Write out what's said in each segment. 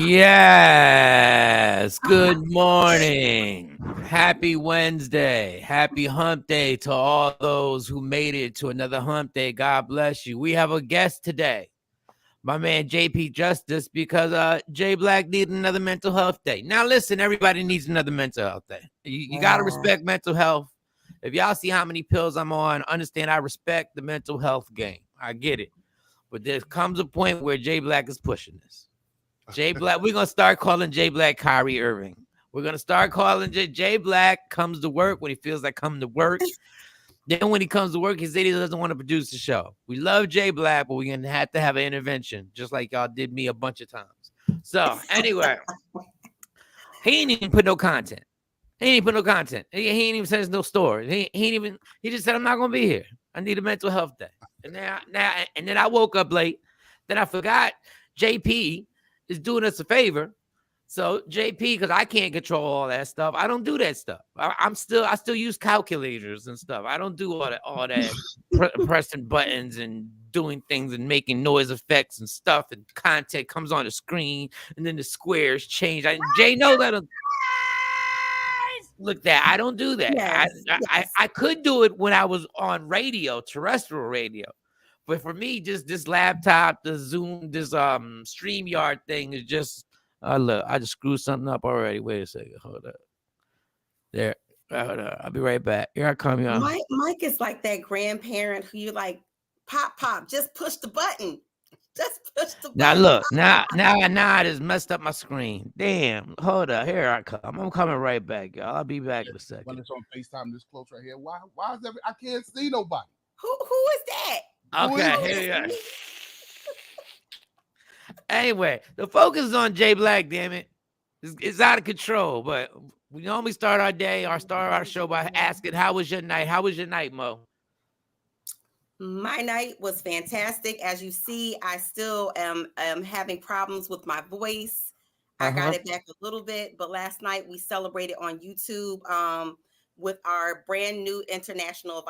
Yes. Good morning. Happy Wednesday. Happy hump day to all those who made it to another hump day. God bless you. We have a guest today, my man JP Justice, because J Black needed another mental health day. Now, listen, everybody needs another mental health day. You got to respect mental health. If y'all see how many pills I'm on, understand I respect the mental health game. I get it. But there comes a point where J Black is pushing this. J Black, we're gonna start calling J Black Kyrie Irving. We're gonna start calling J Black comes to work when he feels like coming to work. Then when he comes to work, he said he doesn't want to produce the show. We love J Black, but we're gonna have to have an intervention, just like y'all did me a bunch of times. So anyway, he ain't even put no content. He ain't put no content. He ain't even said no story. He just said I'm not gonna be here. I need a mental health day. And then I woke up late. Then I forgot JP is doing us a favor. So JP, because I can't control all that stuff, I don't do that stuff. I still use calculators and stuff. I don't do all that pressing buttons and doing things and making noise effects and stuff, and content comes on the screen and then the squares change. Jay knows that. Look, that I don't do that. Yes. I could do it when I was on radio, terrestrial radio. But for me, just this laptop, the Zoom, this StreamYard thing is just look, I just screwed something up already. Wait a second. Hold up. There. Hold up. I'll be right back. Here I come, y'all. Mike is like that grandparent who you like, pop, just push the button. Just push the button. Now look, now I just messed up my screen. Damn. Hold up. Here I come. I'm coming right back, y'all. I'll be back in a second. When it's on FaceTime this close right here. Why is I can't see nobody? Who is that? Okay, here we go. Anyway, the focus is on J Black, damn it. It's out of control, but we normally start our show by asking, how was your night? How was your night, Mo? My night was fantastic. As you see, I still am having problems with my voice. I got it back a little bit, but last night we celebrated on YouTube with our brand new international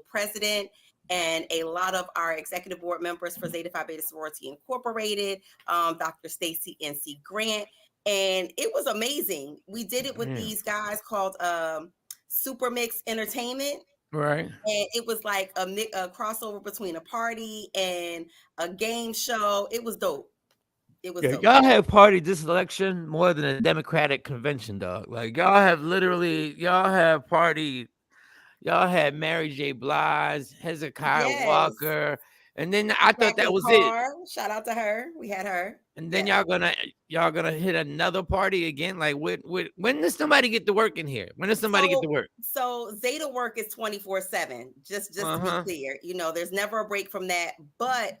president and a lot of our executive board members for Zeta Phi Beta Sorority Incorporated, Dr. Stacy NC Grant, and it was amazing. We did it with these guys called Super Mix Entertainment. Right. And it was like a crossover between a party and a game show. It was dope. It was dope. Y'all have partied this election more than a Democratic convention, dog. Like y'all have partied. Y'all had Mary J. Blige, Hezekiah Walker, and then I thought that was it. Shout out to her. We had her. And then y'all gonna hit another party again. Like when does somebody get to work in here? When does somebody get to work? So Zeta work is 24/7. Just to be clear, there's never a break from that. But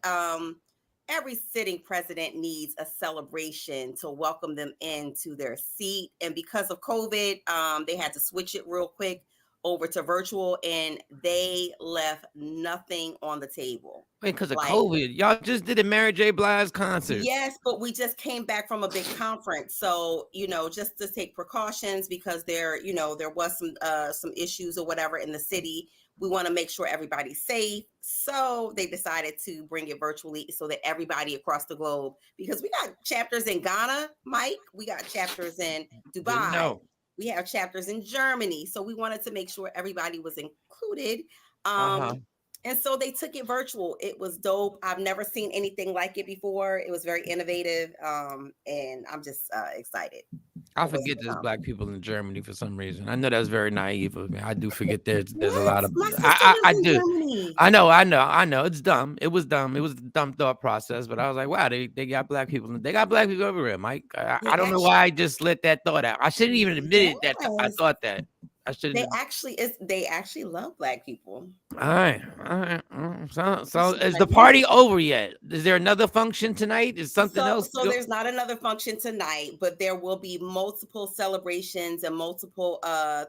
every sitting president needs a celebration to welcome them into their seat. And because of COVID, they had to switch it real quick over to virtual, and they left nothing on the table. Wait, because of COVID, y'all just did a Mary J. Blige concert. Yes, but we just came back from a big conference, so just to take precautions because there was some issues or whatever in the city. We want to make sure everybody's safe, so they decided to bring it virtually so that everybody across the globe, because we got chapters in Ghana, Mike, we got chapters in Dubai. We have chapters in Germany. So we wanted to make sure everybody was included. And so they took it virtual. It was dope. I've never seen anything like it before. It was very innovative. And I'm just excited. I forget there's black people in Germany for some reason. I know that's very naive of me. I do forget there's a lot of. I do. Germany. I know. It's dumb. It was dumb. It was a dumb thought process. But I was like, wow, they got black people. They got black people everywhere, Mike. I don't know why I just let that thought out. I shouldn't even admit it that I thought that. They actually love black people. All right. So is the party over yet? Is there another function tonight? Is something else? So there's not another function tonight, but there will be multiple celebrations and multiple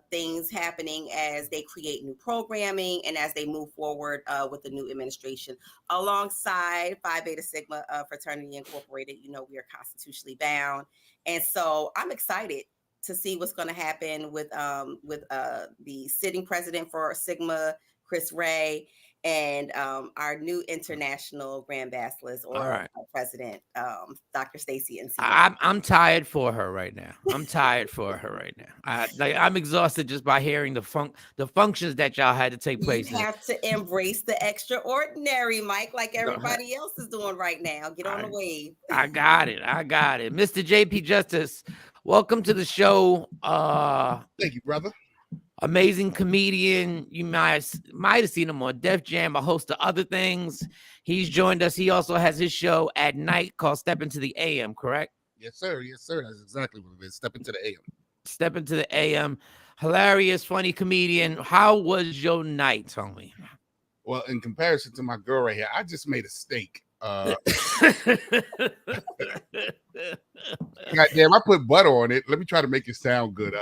things happening as they create new programming and as they move forward with the new administration. Alongside Phi Beta Sigma Fraternity Incorporated, we are constitutionally bound, and so I'm excited to see what's going to happen with the sitting president for Sigma, Chris Ray, and our new international Grand Basilisk or president, Dr. Stacy and I'm tired for her right now. I'm exhausted just by hearing the functions that y'all had to take place. You have to embrace the extraordinary, Mike, like everybody else is doing right now. Get on the wave. I got it. Mr. JP Justice, welcome to the show. Thank you, brother. Amazing comedian. You might have seen him on Def Jam, a host of other things. He's joined us. He also has his show at night called Step Into the AM, correct? Yes, sir. That's exactly what it is. Step Into the AM. Step Into the AM. Hilarious, funny comedian. How was your night, Tony? Well, in comparison to my girl right here, I just made a steak. God damn, I put butter on it. Let me try to make it sound good.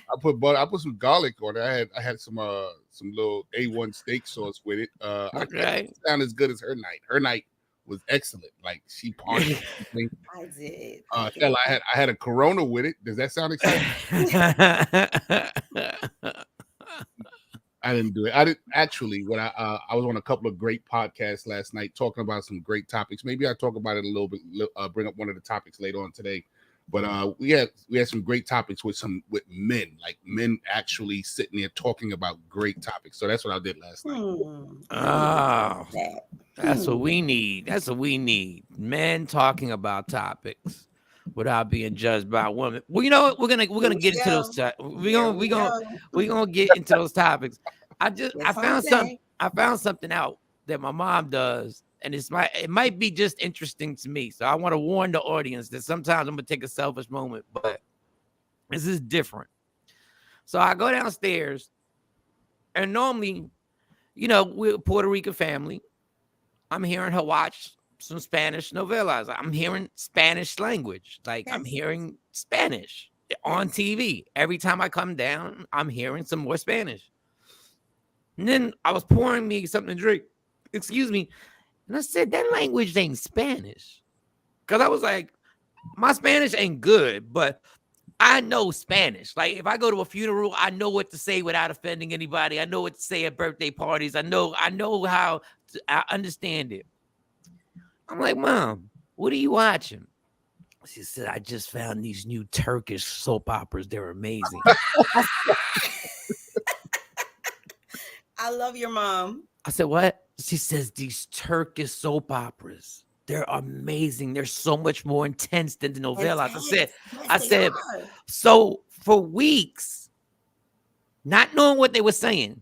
I put butter. I put some garlic on it. I had some little A1 steak sauce with it. I didn't sound as good as her night. Her night was excellent. Like she parted. I did. Hell, I had a Corona with it. Does that sound exciting? I didn't do it. I didn't actually. When I was on a couple of great podcasts last night talking about some great topics. Maybe I talk about it a little bit. Bring up one of the topics later on today. But we had some great topics with men, like men actually sitting there talking about great topics. So that's what I did last night. Oh, that's what we need. That's what we need. Men talking about topics without being judged by women. Well, you know what? We're gonna get into those. We're gonna get into those topics. I found something out that my mom does. And it might be just interesting to me. So I want to warn the audience that sometimes I'm going to take a selfish moment, but this is different. So I go downstairs, and normally, we're a Puerto Rican family. I'm hearing her watch some Spanish novellas. I'm hearing Spanish language. Like, I'm hearing Spanish on TV. Every time I come down, I'm hearing some more Spanish. And then I was pouring me something to drink. Excuse me. And I said, that language ain't Spanish. Because I was like, my Spanish ain't good, but I know Spanish. Like, if I go to a funeral, I know what to say without offending anybody. I know what to say at birthday parties. I know how I understand it. I'm like, Mom, what are you watching? She said, I just found these new Turkish soap operas. They're amazing. I love your mom. I said, what? She says, these Turkish soap operas, they're amazing. They're so much more intense than the novellas. I said, so for weeks, not knowing what they were saying,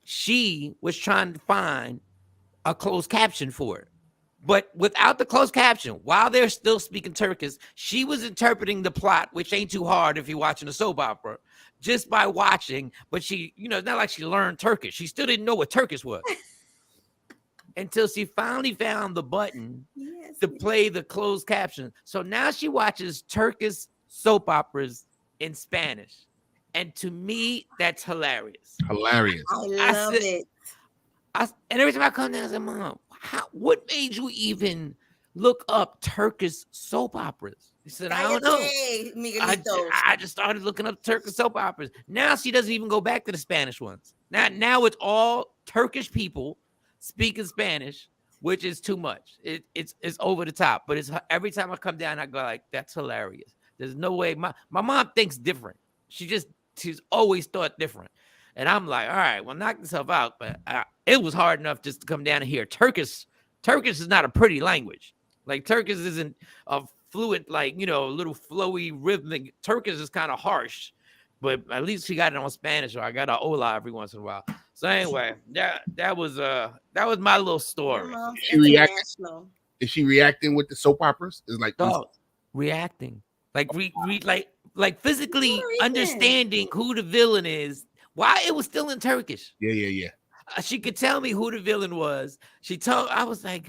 she was trying to find a closed caption for it. But without the closed caption, while they're still speaking Turkish, she was interpreting the plot, which ain't too hard if you're watching a soap opera, just by watching. But she, it's not like she learned Turkish. She still didn't know what Turkish was. Until she finally found the button to play the closed caption. So now she watches Turkish soap operas in Spanish. And to me, that's hilarious. Hilarious. I love it. And every time I come down, I say, Mom, what made you even look up Turkish soap operas? He said, I don't know. I just started looking up Turkish soap operas. Now she doesn't even go back to the Spanish ones. Now it's all Turkish people speaking Spanish, which is too much. It's over the top. But it's every time I come down, I go like, that's hilarious. There's no way. My mom thinks different. She's always thought different. And I'm like, all right, well, knock yourself out. But it was hard enough just to come down and hear Turkish. Turkish is not a pretty language. Like, Turkish isn't a fluent, like, a little flowy, rhythmic. Turkish is kind of harsh. But at least she got it on Spanish, or I got a hola every once in a while. So anyway, that was my little story. Is she reacting with the soap operas? Is like reacting, like physically understanding who the villain is while it was still in Turkish. Yeah. She could tell me who the villain was. I was like,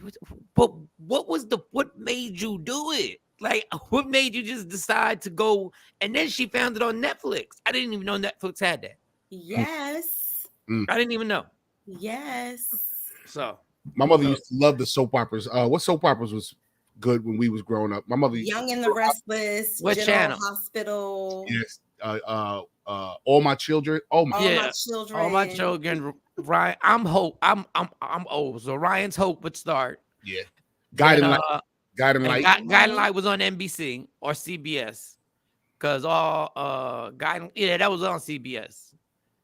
but what made you do it? Like, what made you just decide to go? And then she found it on Netflix. I didn't even know Netflix had that. Yes. I didn't even know. Yes. So my mother used to love the soap operas. What soap operas was good when we was growing up? My mother used Young and the Restless. What General channel? Hospital. Yes. All My Children. Oh my. All Yeah, My Children. all my children. Ryan, I'm hope. I'm old, so Ryan's Hope would start. Yeah. Then Guiding Light. Guiding and Light. Guiding Light was on NBC or CBS, because all that was on CBS.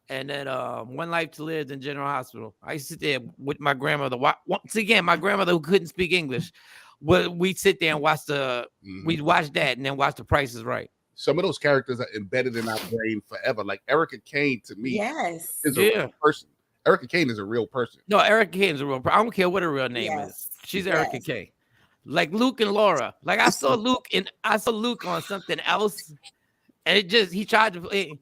And then One Life to Live in General Hospital. I used to sit there with my grandmother. Once again, my grandmother who couldn't speak English. We'd sit there and we'd watch that and then watch The Price is Right. Some of those characters are embedded in our brain forever. Like Erica Kane, to me, Yes. is a real person. Erica Kane is a real person. No, Erica Kane is a real person. I don't care what her real name is. She's Erica Kane. Like Luke and Laura. Like I saw Luke on something else, and he tried to play.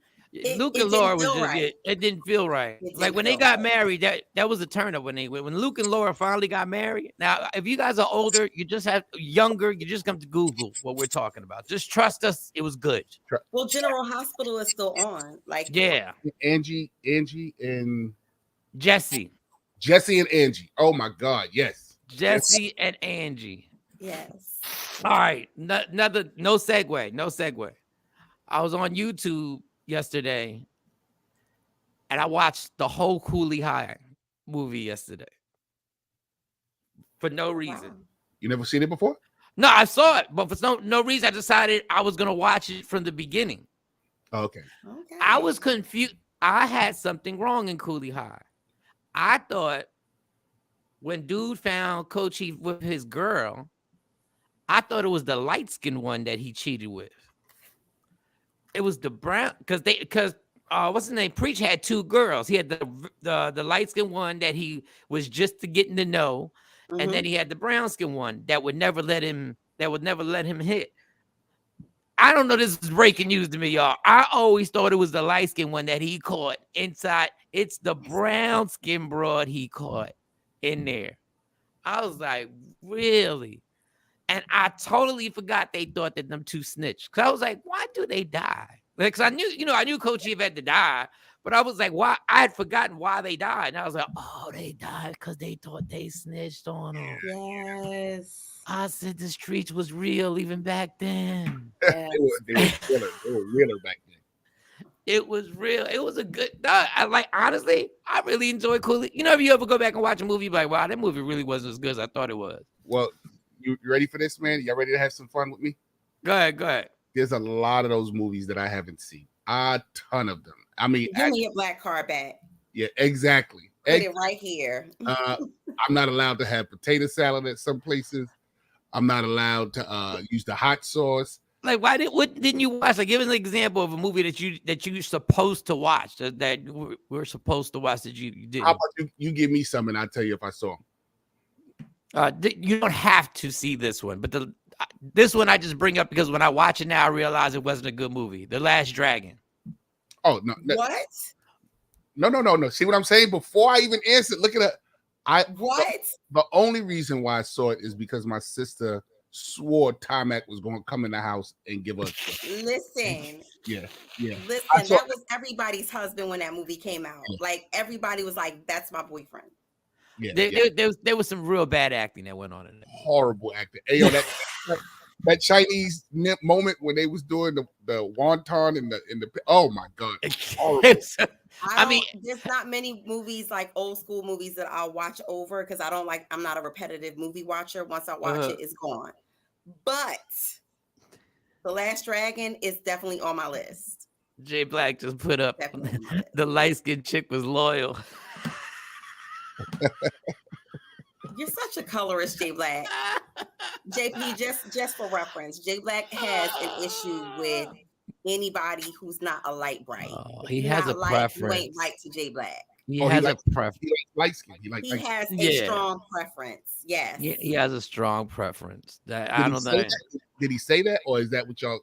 Luke and Laura was just right. It didn't feel right. Like when they got married, that was a turn up when Luke and Laura finally got married. Now, if you guys are older, you just have younger, you just come to Google what we're talking about. Just trust us, it was good. Well, General Hospital is still on. Like Angie and Jesse and Angie. Oh my God, yes. Jesse and Angie. Yes. All right. No segue. I was on YouTube yesterday, and I watched the whole Cooley High movie yesterday for no reason. Wow. You never seen it before? No, I saw it, but for no reason, I decided I was gonna watch it from the beginning. Okay. I was confused. I had something wrong in Cooley High. I thought when dude found Coach Chief with his girl, I thought it was the light-skinned one that he cheated with. It was the brown, because what's his name? Preach had two girls. He had the light skinned one that he was just getting to know, and then he had the brown skinned one that would never let him hit. I don't know. This is breaking news to me, y'all. I always thought it was the light skinned one that he caught inside. It's the brown skinned broad he caught in there. I was like, really? And I totally forgot they thought that them two snitched. Cause I was like, why do they die? Like, cause I knew Coach Chief had to die, but I was like, why? I had forgotten why they died. And I was like, oh, they died because they thought they snitched on them. Yes. I said the streets was real even back then. Yes. they were realer back then. It was real. It was a good. Honestly, I really enjoyed Cooley. You know, if you ever go back and watch a movie, like, wow, that movie really wasn't as good as I thought it was. Well, you ready for this, man? Y'all ready to have some fun with me? Go ahead. There's a lot of those movies that I haven't seen. A ton of them. I mean, give me your black card back. Yeah, exactly. Put it right here. I'm not allowed to have potato salad at some places. I'm not allowed to use the hot sauce. Like, what didn't you watch? Like, give us an example of a movie that you're supposed to watch that we're supposed to watch that you didn't. How about you give me some and I'll tell you if I saw them. You don't have to see this one, but this one I just bring up because when I watch it now, I realize it wasn't a good movie. The Last Dragon. Oh no! What? No. See what I'm saying? Before I even answered, look at it. What? The only reason why I saw it is because my sister swore Timac was going to come in the house and give us. Listen. Yeah. Listen, that was everybody's husband when that movie came out. Yeah. Like everybody was like, "That's my boyfriend." Yeah, there was some real bad acting that went on in there. Horrible acting. Hey, yo, that Chinese moment when they was doing the wonton and the oh my God, horrible. I mean, there's not many movies like old school movies that I'll watch over because I'm not a repetitive movie watcher. Once I watch it, it's gone. But The Last Dragon is definitely on my list. Jay Black just put up the light-skinned chick was loyal. You're such a colorist, Jay Black. JP, just for reference, Jay Black has an issue with anybody who's not a light bright. He has a preference. You ain't right to Jay Black. He has a preference. He likes light skin. He has a strong preference. Yes. Yeah, he has a strong preference. Did he say that, or is that what y'all?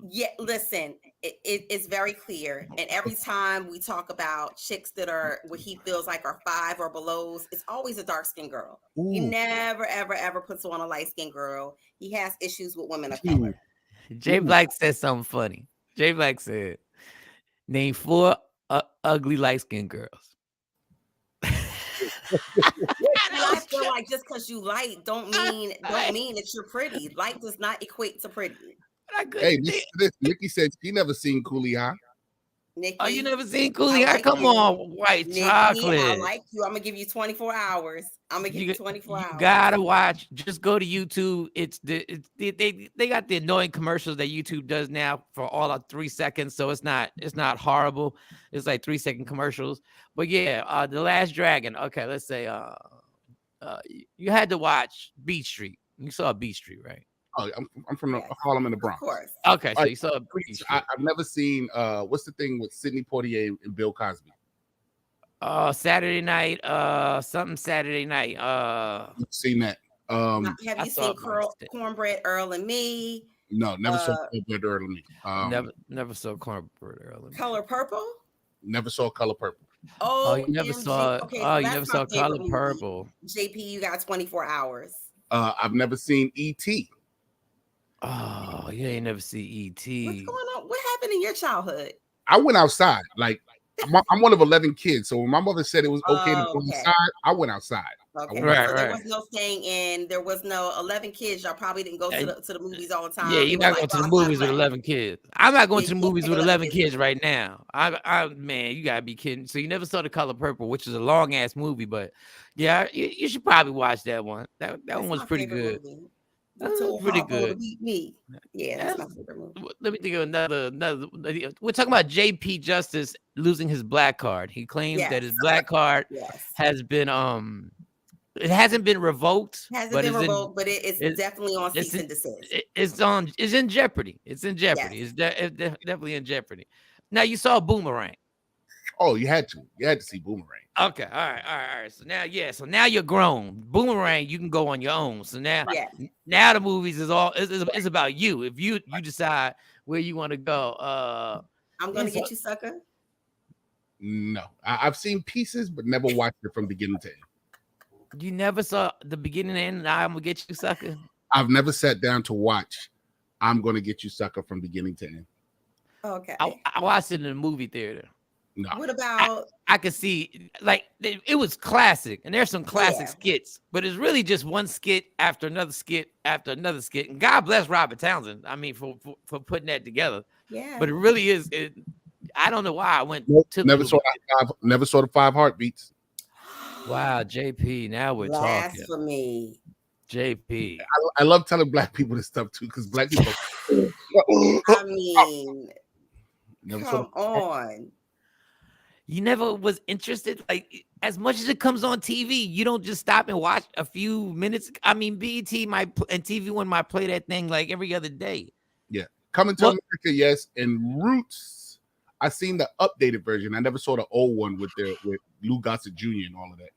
Yeah, listen, it's very clear. And every time we talk about chicks that are what he feels like are 5 or below, it's always a dark-skinned girl. Ooh. He never, ever, ever puts on a light-skinned girl. He has issues with women of color. Jay Black said something funny. Jay Black said, name 4 ugly light-skinned girls. I feel like just because you light don't mean that you're pretty. Light does not equate to pretty. Hey, this Nikki said she never seen Cooley High. Nikki. Oh, you never seen Cooley? like Come you. on, white Nikki, chocolate. I like you. I'm gonna give you 24 hours. I'm gonna give you 24 You hours. gotta watch. Just go to YouTube. They got the annoying commercials that YouTube does now for all of 3 seconds, so it's not horrible. It's like 3-second commercials. But yeah, The Last Dragon. Okay, let's say you had to watch Beat Street. You saw Beat Street, right? Oh, I'm from Harlem in the Bronx. Of course. Okay, so you saw Beat Street. I've never seen what's the thing with Sidney Poitier and Bill Cosby? Saturday night, something Saturday night. You've seen that. Have you seen Cornbread Earl and Me? No, never saw Cornbread Earl and Me. Never saw Cornbread Earl and Me. Color Purple? Never saw Color Purple. Oh, you never saw. Okay, oh, you never saw Color Purple. JP, you got 24 hours. I've never seen E.T. Oh, you ain't never see E.T. What's going on? What happened in your childhood? I went outside. Like I'm one of 11 kids, so when my mother said it was okay to go outside, I went outside. Okay, right. There was no staying in. There was no 11 kids. Y'all probably didn't go to the movies all the time. Yeah, you're not going to the movies with 11 kids. I'm not going to the movies with 11 kids right now. Man, you gotta be kidding. So you never saw The Color Purple, which is a long ass movie, but yeah, you should probably watch that one. That one was pretty good. Pretty good. Me. Yeah, that's my favorite movie. Let me think of another. We're talking about JP Justice losing his black card. He claims that his black card has been it hasn't been revoked. But it's definitely on cease and desist. It's in jeopardy. It's in jeopardy. Yes. It's definitely in jeopardy. Now you saw Boomerang. Oh, you had to see Boomerang. Okay, all right. So now you're grown. Boomerang, you can go on your own. So now the movies is about you. If you decide where you want to go. I'm gonna get you, sucker. No, I've seen pieces, but never watched it from beginning to end. You never saw the beginning and end. I'm gonna get you, sucker. I've never sat down to watch I'm gonna get you, sucker, from beginning to end. Okay. I watched it in the movie theater. No. What about? I could see, like, it was classic, and there's some classic skits, but it's really just one skit after another skit after another skit. And God bless Robert Townsend. I mean, for putting that together. Yeah. But it really is. I don't know why I went to never saw the 5 Heartbeats. Wow, JP. Now we're talking. Blasphemy. JP. I love telling black people this stuff too, because black people. I mean, come on. You never was interested, like, as much as it comes on TV, you don't just stop and watch a few minutes. I mean, BET and TV One might play that thing like every other day. Yeah, Coming to America, yes, and Roots. I seen the updated version. I never saw the old one with Lou Gossett Jr. and all of that.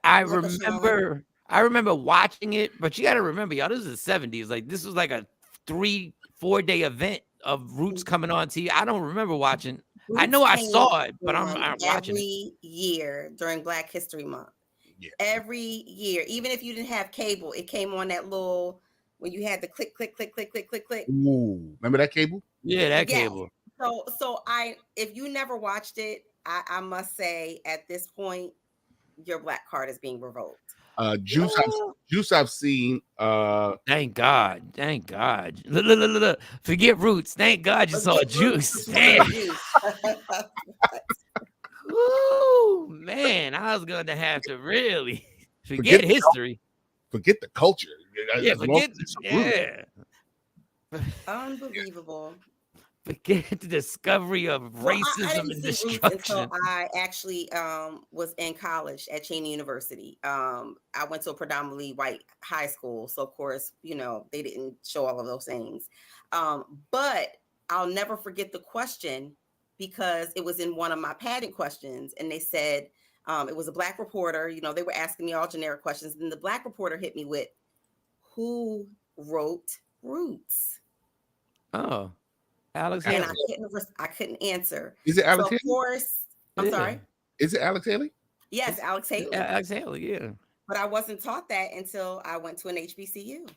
I remember watching it, but you got to remember, y'all, this is the 70s. Like, this was like a 3-4 day event of Roots coming on TV. I don't remember watching. Roots, I know I saw it, but I'm watching every year during Black History Month. Yeah. Every year, even if you didn't have cable, it came on that little when you had the click, click, click, click, click, click, click. Ooh, remember that cable? Yeah, that cable. So if you never watched it, I must say at this point, your black card is being revoked. Juice I've seen. Thank God. Look. Forget Roots. Thank God you saw Juice. Damn. Ooh, man, I was going to have to really forget history. Forget the culture. Unbelievable. Forget the discovery of racism and destruction. Until I actually was in college at Cheney University. I went to a predominantly white high school, so of course, they didn't show all of those things. But I'll never forget the question because it was in one of my padding questions, and they said it was a black reporter. They were asking me all generic questions, and the black reporter hit me with, "Who wrote Roots?" Oh. Alex and Haley. I couldn't answer. Is it Alex Haley? Of course, I'm sorry. Is it Alex Haley? Yes, Alex Haley. Alex Haley, yeah. But I wasn't taught that until I went to an HBCU.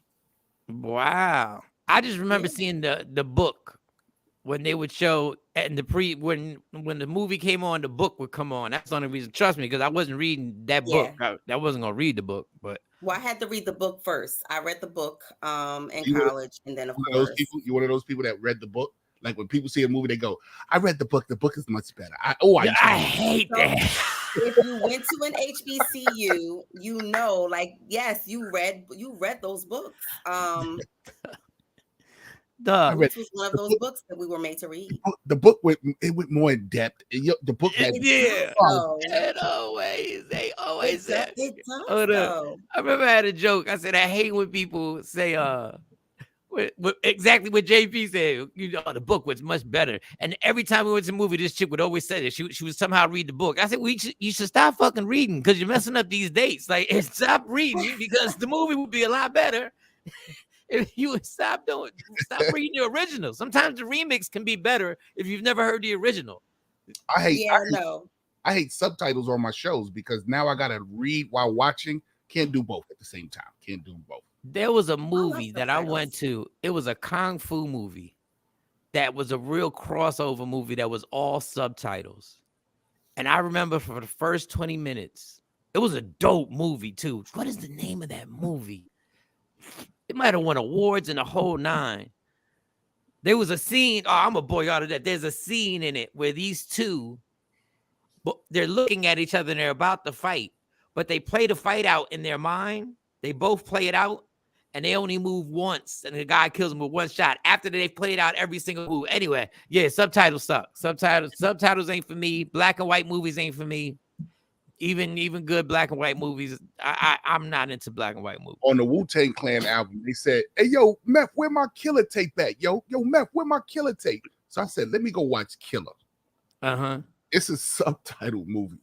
Wow. I just remember seeing the book when they would show and when the movie came on, the book would come on. That's the only reason. Trust me, because I wasn't reading that book. I wasn't gonna read the book, but I had to read the book first. I read the book in college, and then of course you one of those people that read the book. Like when people see a movie, they go, "I read the book. The book is much better." I hate that. If you went to an HBCU, you know, like yes, you read those books. Which was one of those books that we were made to read. The book went more in depth. The book had They always said. It does. I remember I had a joke. I said I hate when people say exactly what JP said. You know, the book was much better. And every time we went to the movie, this chick would always say that she would somehow read the book. I said, you should stop fucking reading because you're messing up these dates. Like, stop reading because the movie would be a lot better if you would stop reading the original. Sometimes the remix can be better if you've never heard the original. I hate subtitles on my shows because now I gotta read while watching. Can't do both at the same time. Can't do them both. There was a movie that I went to. It was a kung fu movie that was a real crossover movie that was all subtitles. And I remember for the first 20 minutes, it was a dope movie too. What is the name of that movie? It might have won awards in the whole nine. There was a scene. Oh, I'm a boy out of that. There's a scene in it where these two, they're looking at each other and they're about to fight, but they play the fight out in their mind. They both play it out and they only move once and the guy kills them with one shot after they've played out every single move. Anyway, yeah, subtitles suck. Subtitles ain't for me. Black and white movies ain't for me. Even good black and white movies, I'm not into black and white movies. On the Wu-Tang Clan album, they said, "Hey, yo, Meth, where my Killer tape at? Yo, Meth, where my Killer tape?" So I said, "Let me go watch Killer." It's a subtitle movie.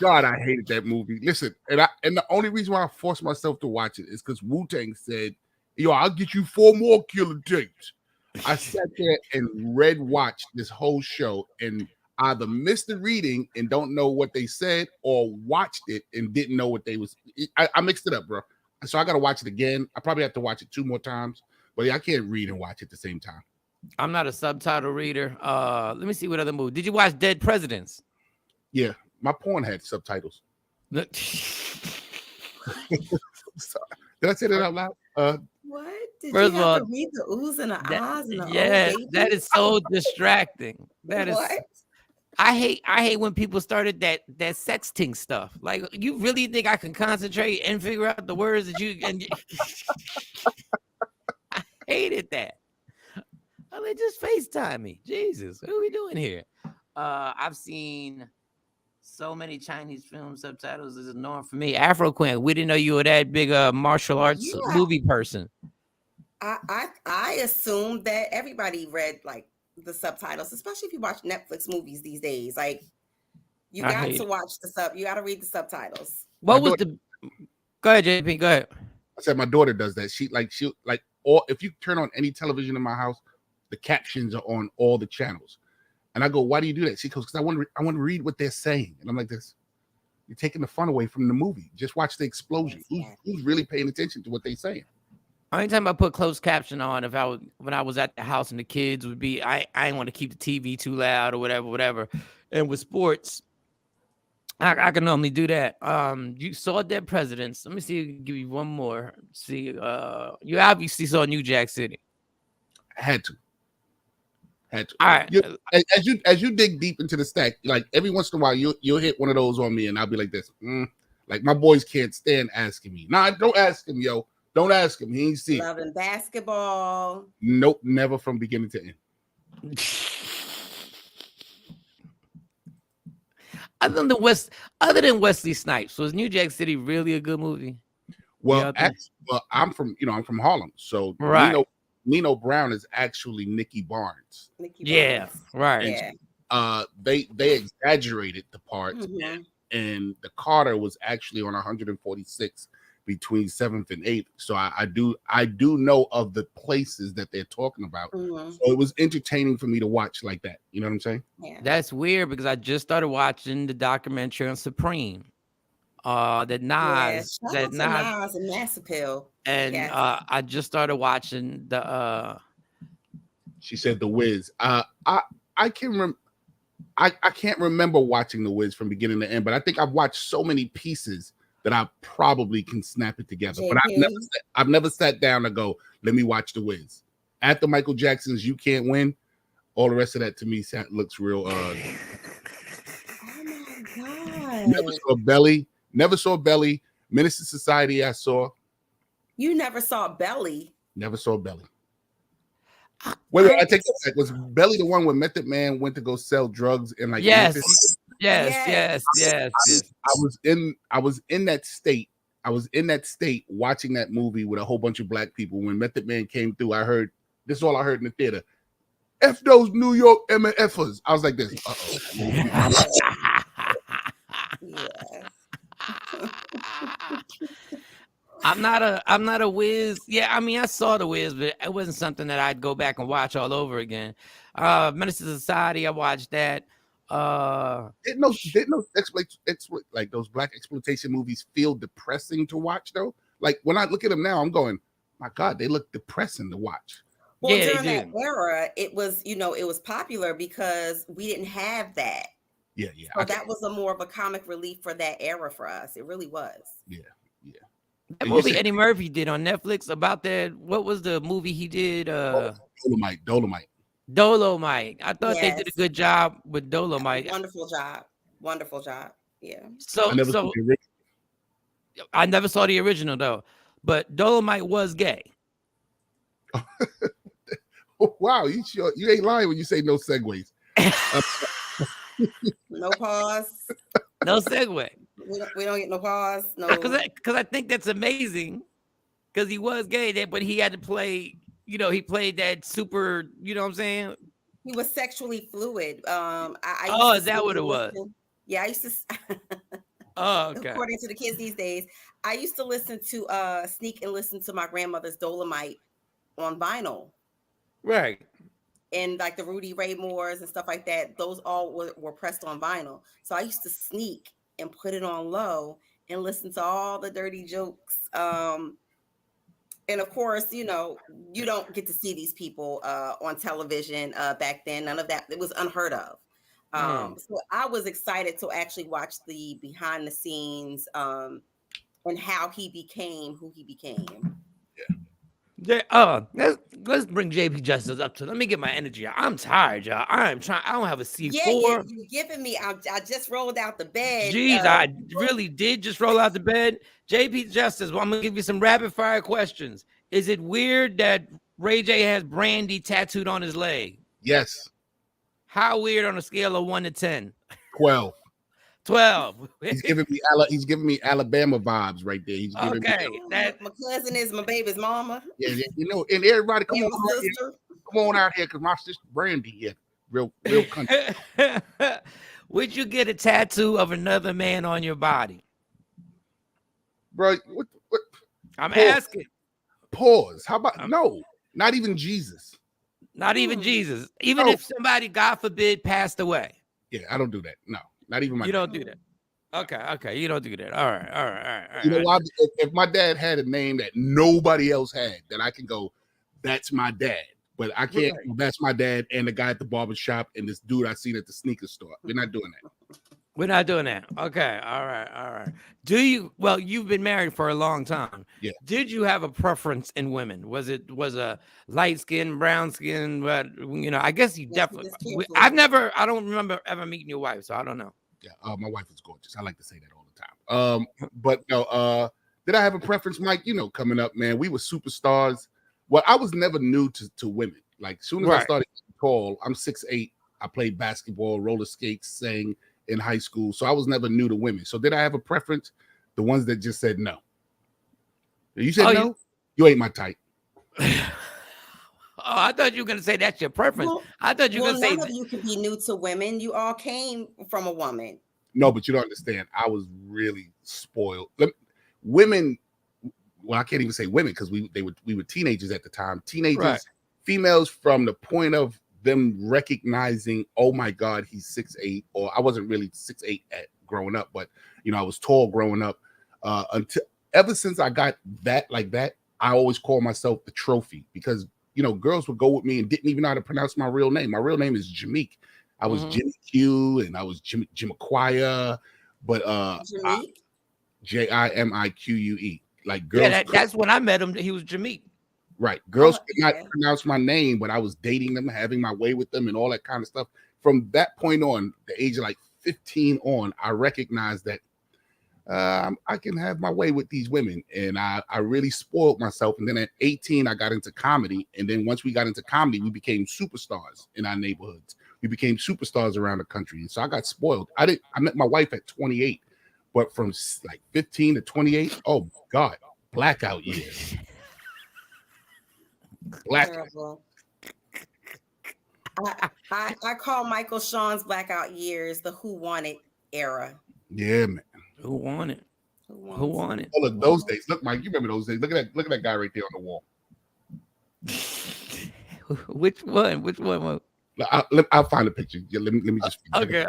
God, I hated that movie. Listen, and the only reason why I forced myself to watch it is because Wu-Tang said, "Yo, I'll get you 4 more Killer tapes." I sat there and watched this whole show and either missed the reading and don't know what they said or watched it and didn't know what they was. I mixed it up, bro. So I got to watch it again. I probably have to watch it 2 more times, but I can't read and watch at the same time. I'm not a subtitle reader. Let me see what other movie. Did you watch Dead Presidents? Yeah, my porn had subtitles. Did I say that out loud? What? Did First you have to read the oohs and the ahs and the that is so distracting. That is. What? I hate when people started that sexting stuff. Like, you really think I can concentrate and figure out the words that you and I hated that. I mean, just FaceTime me. Jesus, what are we doing here? I've seen so many Chinese film subtitles. This is norm for me. Afro Queen, we didn't know you were that big martial arts movie person. I assumed that everybody read like the subtitles, especially if you watch Netflix movies these days. Like, you got to watch you got to read the subtitles. What was the? Go ahead, JP. Go ahead. I said my daughter does that. She or if you turn on any television in my house, the captions are on all the channels. And I go, "Why do you do that?" She goes, "Because I want to read what they're saying." And I'm like, "This, you're taking the fun away from the movie. Just watch the explosion. Who's really paying attention to what they're saying?" Anytime I put closed caption on, when I was at the house and the kids would be, I didn't want to keep the TV too loud or whatever. And with sports, I can normally do that. You saw Dead Presidents. Let me see. Give you one more. See, you obviously saw New Jack City. I had to. All right. As you dig deep into the stack, like every once in a while, you'll hit one of those on me, and I'll be like this. Like my boys can't stand asking me. Nah, don't ask him, yo. Don't ask him. He ain't see it. Loving basketball. Nope, never from beginning to end. Other than Wesley Snipes, was New Jack City really a good movie? Well, I'm from Harlem, so right. Nino Brown is actually Nicky Barnes. Right. And, they exaggerated the part, and the Carter was actually on 146 between 7th and 8th. So I do know of the places that they're talking about. So it was entertaining for me to watch like that. You know what I'm saying? Yeah. That's weird because I just started watching the documentary on Supreme. That Nas and Mass Appeal. And I just started watching the she said The Wiz. I can't remember watching The Wiz from beginning to end, but I think I've watched so many pieces that I probably can snap it together. But I've never sat down and go, "Let me watch The Wiz." After Michael Jackson's "You Can't Win," all the rest of that to me looks real. Oh my God. Never saw Belly. Minister Society I saw. You never saw Belly. Never saw Belly. Wait, I take that back. Was Belly the one where Method Man went to go sell drugs and like Yes. Memphis? Yes. I was in that state. I was in that state watching that movie with a whole bunch of black people. When Method Man came through, I heard this is all I heard in the theater. F those New York MFers. I was like this. Yeah. I'm not a Wiz. Yeah, I mean, I saw the Wiz, but it wasn't something that I'd go back and watch all over again. Minister Society, I watched that. Didn't like those black exploitation movies feel depressing to watch though? Like when I look at them now, I'm going, my God, they look depressing to watch. Well, during that era, it was, it was popular because we didn't have that. Yeah. So that was more of a comic relief for that era for us. It really was. Yeah. That movie Eddie Murphy did on Netflix about that. What was the movie he did? Dolomite. I thought they did a good job with Dolomite. Wonderful job. Yeah. I never saw the original though, but Dolomite was gay. Wow, you ain't lying when you say no segues. No pause. No segue. We don't get no pause. No, because I think that's amazing. Because he was gay, but he had to play. He played that super. You know what I'm saying? He was sexually fluid. Is that what it was? Yeah, I used to. Oh, okay. According to the kids these days, I used to sneak and listen to my grandmother's Dolomite on vinyl. Right. And like the Rudy Ray Moores and stuff like that, those all were pressed on vinyl. So I used to sneak and put it on low and listen to all the dirty jokes. And of course, you don't get to see these people on television back then. None of that. It was unheard of. So I was excited to actually watch the behind the scenes and how he became who he became. Yeah. Let's bring JP Justice up to. Let me get my energy out. I'm tired, y'all. I don't have a C4. Yeah, you're giving me. I just rolled out the bed. Jeez, I really did just roll out the bed. JP Justice. Well, I'm gonna give you some rapid fire questions. Is it weird that Ray J has Brandy tattooed on his leg? Yes. How weird on a scale of 1 to 10? 12. 12. He's giving me Alabama vibes right there. He's giving me that my cousin is my baby's mama. Yeah, and everybody come on out here because my sister Brandy here, real country. Would you get a tattoo of another man on your body, bro? What? I'm asking. Pause. How about no? Not even Jesus. Not even Jesus. Even if somebody, God forbid, passed away. Yeah, I don't do that. No. Not even my You dad. don't do that. Okay. You don't do that. All right. You know why? If my dad had a name that nobody else had, then I can go, that's my dad. But I can't. Right. That's my dad and the guy at the barber shop and this dude I seen at the sneaker store. We're not doing that. We're not doing that. Okay. All right. Well, you've been married for a long time. Yeah. Did you have a preference in women? Was a light skin, brown skin? But I guess you definitely. I don't remember ever meeting your wife, so I don't know. Yeah, my wife is gorgeous. I like to say that all the time. But no, did I have a preference, Mike? Coming up, man, we were superstars. Well, I was never new to women. Like, soon as I started tall, I'm 6'8". I played basketball, roller skates, sang in high school. So I was never new to women. So did I have a preference? The ones that just said no. You said no? You ain't my type. Oh, I thought you were going to say that's your preference. Well, I thought you were going to say none of you can be new to women. You all came from a woman. No, but you don't understand. I was really spoiled. Women, well, I can't even say women because we were teenagers at the time. Teenagers, females, from the point of them recognizing, oh my God, he's 6'8", or I wasn't really 6'8" at growing up, but I was tall growing up. Ever since I got that like that, I always call myself the trophy because girls would go with me and didn't even know how to pronounce my real name. My real name is Jameek. I was Jimmy Q and I was Jimiquia, but Jimique. Like girls. Yeah, that's when I met him. He was Jameek. Right. Girls could not yeah. pronounce my name, but I was dating them, having my way with them, and all that kind of stuff. From that point on, the age of like 15 on, I recognized that I can have my way with these women. And I really spoiled myself. And then at 18, I got into comedy. And then once we got into comedy, we became superstars in our neighborhoods. We became superstars around the country. And so I got spoiled. I met my wife at 28, but from like 15 to 28, oh God, blackout years. Terrible. I call Michael Shawn's blackout years the who won it era. Yeah, man. Who won it? Who won it? Oh, look, those days. Look, Mike, you remember those days. Look at that guy right there on the wall. Which one? Which one? I'll find a picture. Yeah, let me just. Okay.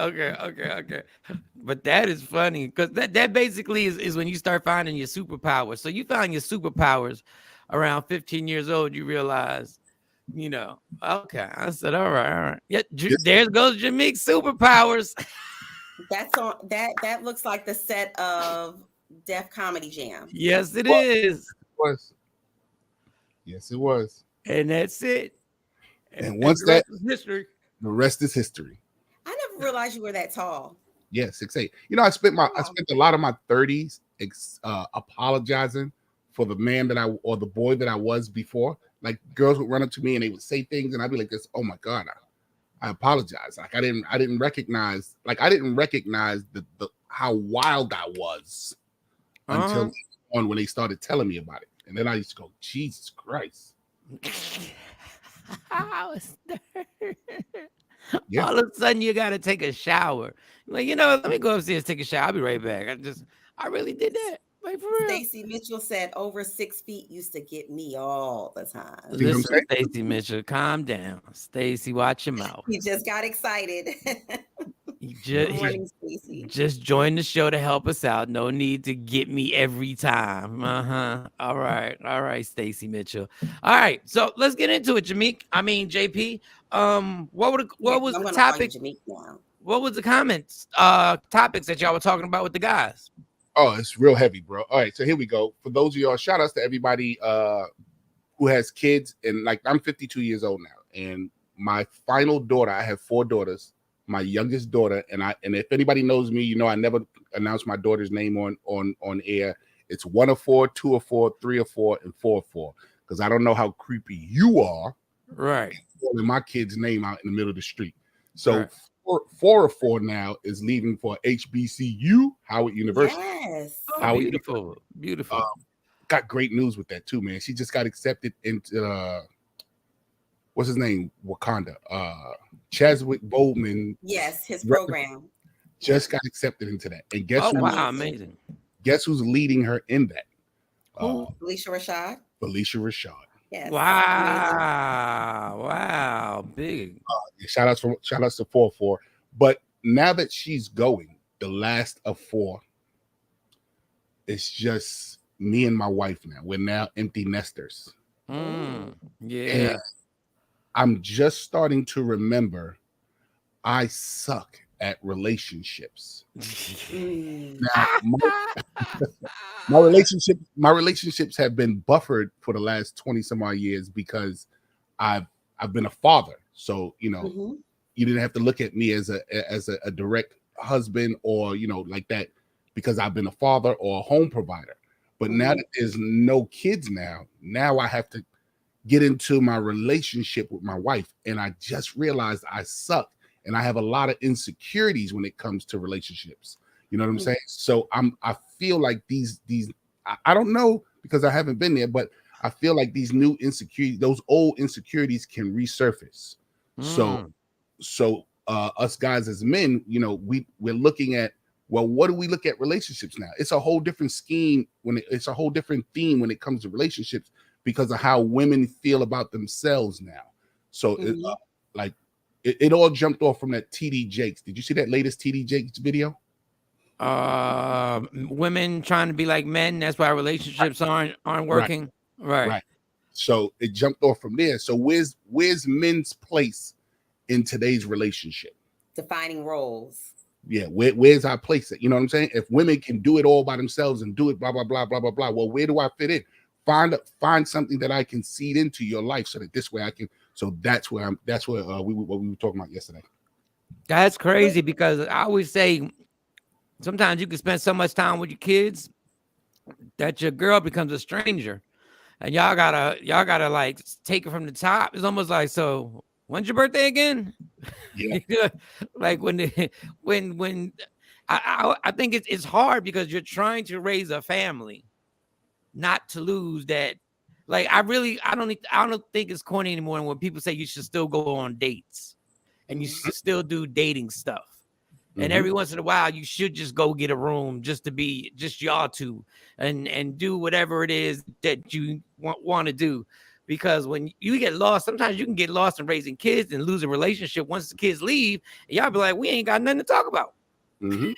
But that is funny because that basically is when you start finding your superpowers. So you found your superpowers around 15 years old. You realize, okay. I said, all right. Yeah, there goes Jameek's superpowers. That's on that looks like the set of Def Comedy Jam. Yes, it is. Yes, it was. And that's it. And once that is history, the rest is history. I never realized you were that tall. Yeah, 6'8". I spent a lot of my 30s apologizing for the man or the boy that I was before. Like girls would run up to me and they would say things, and I'd be like, "This, oh my God, I apologize." Like I didn't recognize the how wild I was until on when they started telling me about it, and then I used to go, Jesus Christ. Yeah. All of a sudden you got to take a shower. Like, let me go upstairs, take a shower. I'll be right back. I really did that. Like, for real. Stacey Mitchell said over 6 feet used to get me all the time. Listen, Stacey Mitchell, calm down. Stacey, watch your mouth. He just got excited. He just joined the show to help us out. No need to get me every time. All right, Stacey Mitchell. All right, so let's get into it, Jameek. I mean, JP. What was the topic? What was the comments? Topics that y'all were talking about with the guys? Oh, it's real heavy, bro. All right, so here we go. For those of y'all, shout outs to everybody who has kids. And like, I'm 52 years old now, and my final daughter, I have 4 daughters. My youngest daughter, and if anybody knows me, I never announce my daughter's name on air. It's 1 of 4, 2 of 4, 3 of 4, and 4 of 4. Because I don't know how creepy you are, right? Calling my kid's name out in the middle of the street. So 4 of 4 now is leaving for HBCU, Howard University. Yes, beautiful. Got great news with that too, man. She just got accepted into what's his name? Wakanda. Chadwick Boseman. Yes, his program. Just got accepted into that. And guess amazing. Guess who's leading her in that? Alicia Rashad. Alicia Rashad. Yes. Wow. Big. Shout outs to 4 of 4. But now that she's going, the last of 4, it's just me and my wife now. We're now empty nesters. Yeah. And I'm just starting to remember I suck at relationships. Now, my relationships have been buffered for the last 20 some odd years because I've been a father. So, you didn't have to look at me as a direct husband or, like that, because I've been a father or a home provider. But now that there's no kids now I have to get into my relationship with my wife. And I just realized I suck. And I have a lot of insecurities when it comes to relationships. You know what I'm saying? So I feel like these I don't know because I haven't been there, but I feel like these new insecurities, those old insecurities can resurface. So us guys as men, we're looking at, well, what do we look at relationships now? It's a whole different scheme it's a whole different theme when it comes to relationships because of how women feel about themselves now. So it all jumped off from that TD Jakes. Did you see that latest TD Jakes video? Women trying to be like men. That's why relationships aren't working. Right. So it jumped off from there. So where's men's place in today's relationship? Defining roles. Yeah, where's our place? You know what I'm saying? If women can do it all by themselves and do it blah blah blah blah blah blah, well, where do I fit in? Find something that I can seed into your life, so that this way I can. So that's where we were talking about yesterday. That's crazy, because I always say sometimes you can spend so much time with your kids that your girl becomes a stranger, and y'all gotta like take it from the top. It's almost like, so when's your birthday again? Yeah. Like when I think it's hard, because you're trying to raise a family, not to lose that. Like I don't think it's corny anymore when people say you should still go on dates and you should still do dating stuff. And every once in a while, you should just go get a room just to be just y'all two, and do whatever it is that you want to do. Because when you get lost, sometimes you can get lost in raising kids and lose a relationship once the kids leave. And y'all be like, we ain't got nothing to talk about. My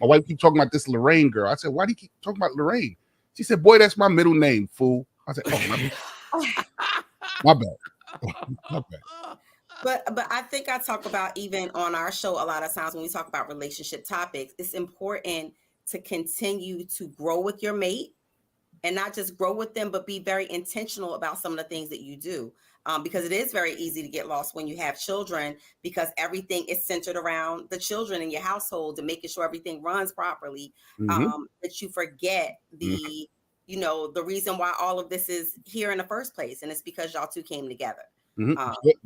wife keep talking about this Lorraine girl. I said, why do you keep talking about Lorraine? She said, boy, that's my middle name, fool. I said, oh, my bad. My bad. But I think I talk about, even on our show, a lot of times when we talk about relationship topics, it's important to continue to grow with your mate, and not just grow with them, but be very intentional about some of the things that you do. Because it is very easy to get lost when you have children, because everything is centered around the children in your household and making sure everything runs properly. That you forget the reason why all of this is here in the first place. And it's because y'all two came together.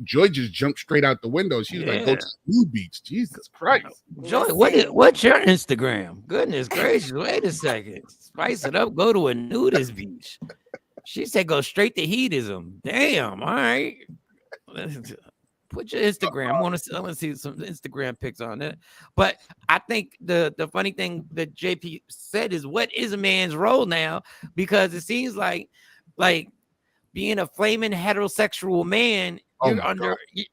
Joy just jumped straight out the window. She was like, go to the nude beach. Jesus Christ. Joy, what's your Instagram? Goodness gracious. Wait a second. Spice it up. Go to a nudist beach. She said go straight to heatism. Damn. All right. Put your Instagram. I want to see some Instagram pics on it. But I think the funny thing that JP said is, what is a man's role now? Because it seems like being a flaming heterosexual man,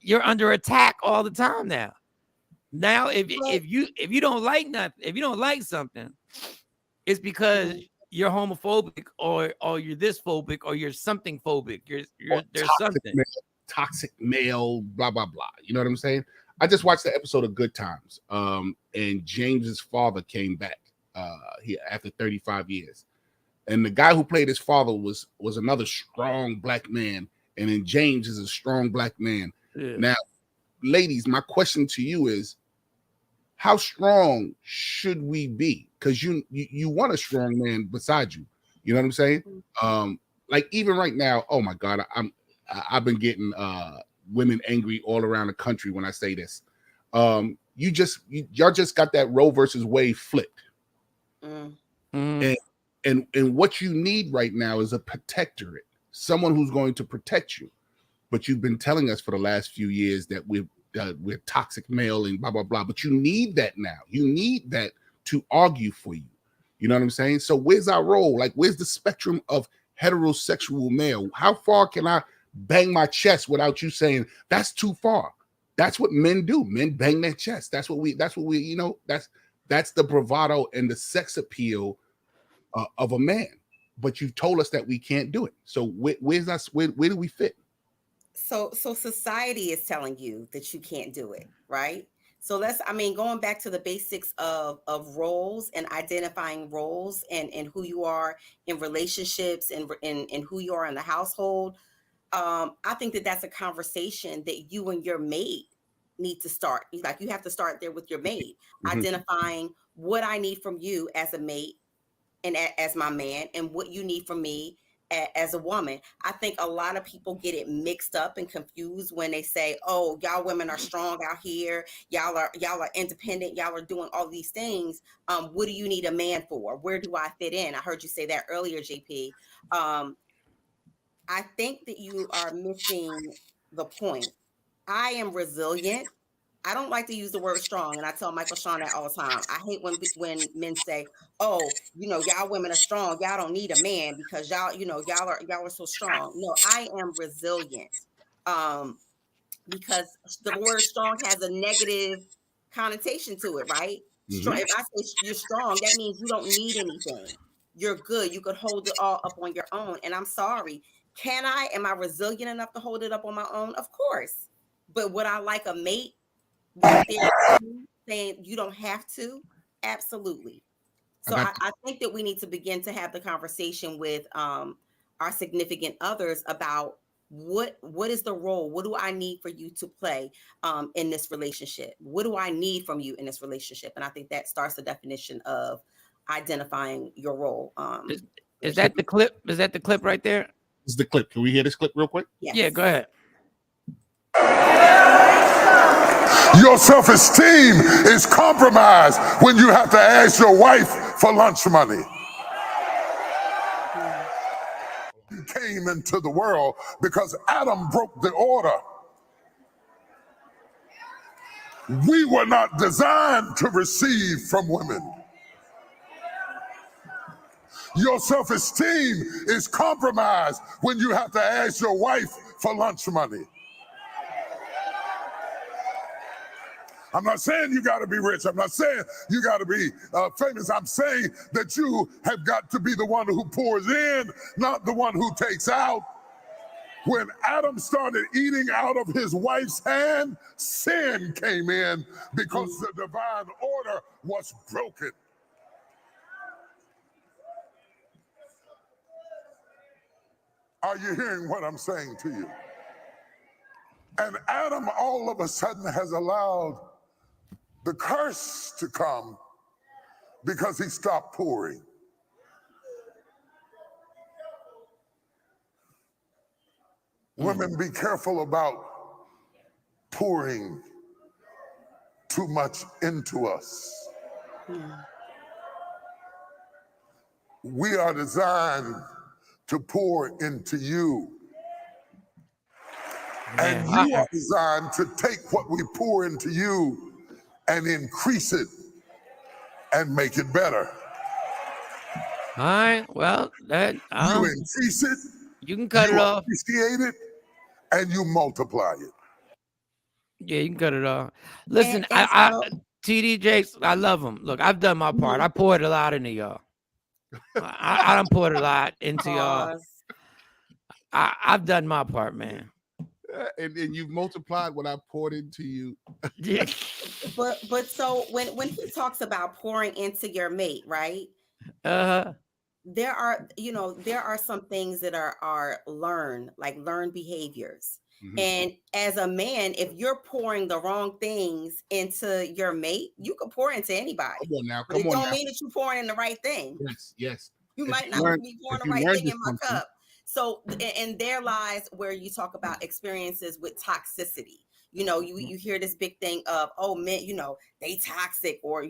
you're under attack all the time now. Now, if you don't like nothing, if you don't like something, it's because you're homophobic, or you're this phobic, or you're something phobic. There's something. Toxic male, blah, blah, blah. You know what I'm saying? I just watched the episode of Good Times. And James's father came back after 35 years. And the guy who played his father was another strong black man. And then James is a strong black man. Yeah. Now, ladies, my question to you is, how strong should we be? Because you want a strong man beside you. You know what I'm saying? Like even right now, oh my God, I've been getting women angry all around the country when I say this. Y'all just got that Roe versus Wade flipped. And what you need right now is a protectorate, someone who's going to protect you. But you've been telling us for the last few years that we're toxic male and blah, blah, blah. But you need that now. You need that to argue for you. You know what I'm saying? So where's our role? Like, where's the spectrum of heterosexual male? How far can I bang my chest without you saying that's too far? That's what men do. Men bang their chest. That's what we, that's the bravado and the sex appeal of a man. But you told us that we can't do it. So where do we fit? So society is telling you that you can't do it, right? So going back to the basics of roles and identifying roles and who you are in relationships and who you are in the household. I think that's a conversation that you and your mate need to start. Like, you have to start there with your mate, identifying what I need from you as a mate and as my man, and what you need from me as a woman. I think a lot of people get it mixed up and confused when they say, oh, y'all women are strong out here. Y'all are independent. Y'all are doing all these things. What do you need a man for? Where do I fit in? I heard you say that earlier, JP. I think that you are missing the point. I am resilient. I don't like to use the word strong, and I tell Michael Shawn that all the time. I hate when men say, "Oh, y'all women are strong. Y'all don't need a man because y'all are so strong." No, I am resilient. Because the word strong has a negative connotation to it, right? Strong. If I say you're strong, that means you don't need anything. You're good. You could hold it all up on your own. And I'm sorry. Am I resilient enough to hold it up on my own? Of course. But would I like a mate right there saying you don't have to? Absolutely. So I think that we need to begin to have the conversation with our significant others about what is the role? What do I need for you to play in this relationship? What do I need from you in this relationship? And I think that starts the definition of identifying your role. Is that the clip? Is that the clip right there? This is the clip. Can we hear this clip real quick? Yes. Yeah, go ahead. Your self-esteem is compromised when you have to ask your wife for lunch money. You came into the world because Adam broke the order. We were not designed to receive from women. Your self-esteem is compromised when you have to ask your wife for lunch money. I'm not saying you got to be rich. I'm not saying you got to be famous. I'm saying that you have got to be the one who pours in, not the one who takes out. When Adam started eating out of his wife's hand, sin came in because the divine order was broken. Are you hearing what I'm saying to you? And Adam all of a sudden has allowed the curse to come because he stopped pouring. Women, be careful about pouring too much into us. We are designed to pour into you. And you are designed to take what we pour into you and increase it and make it better. All right. Well, that you increase it, you can cut it off. Appreciate it, and you multiply it. Yeah, you can cut it off. Listen, TD Jakes, I love them. Look, I've done my part. I poured a lot into y'all. I done poured a lot into y'all. I've done my part, man. And you've multiplied what I poured into you. Yeah. But so when he talks about pouring into your mate, right? There are some things that are learned behaviors. Mm-hmm. And as a man, if you're pouring the wrong things into your mate, you can pour into anybody. Come on now. It don't mean that you're pouring in the right thing. Yes. You might not be pouring the right thing in my cup. So, and there lies where you talk about experiences with toxicity. You hear this big thing of, oh, men, they toxic, or,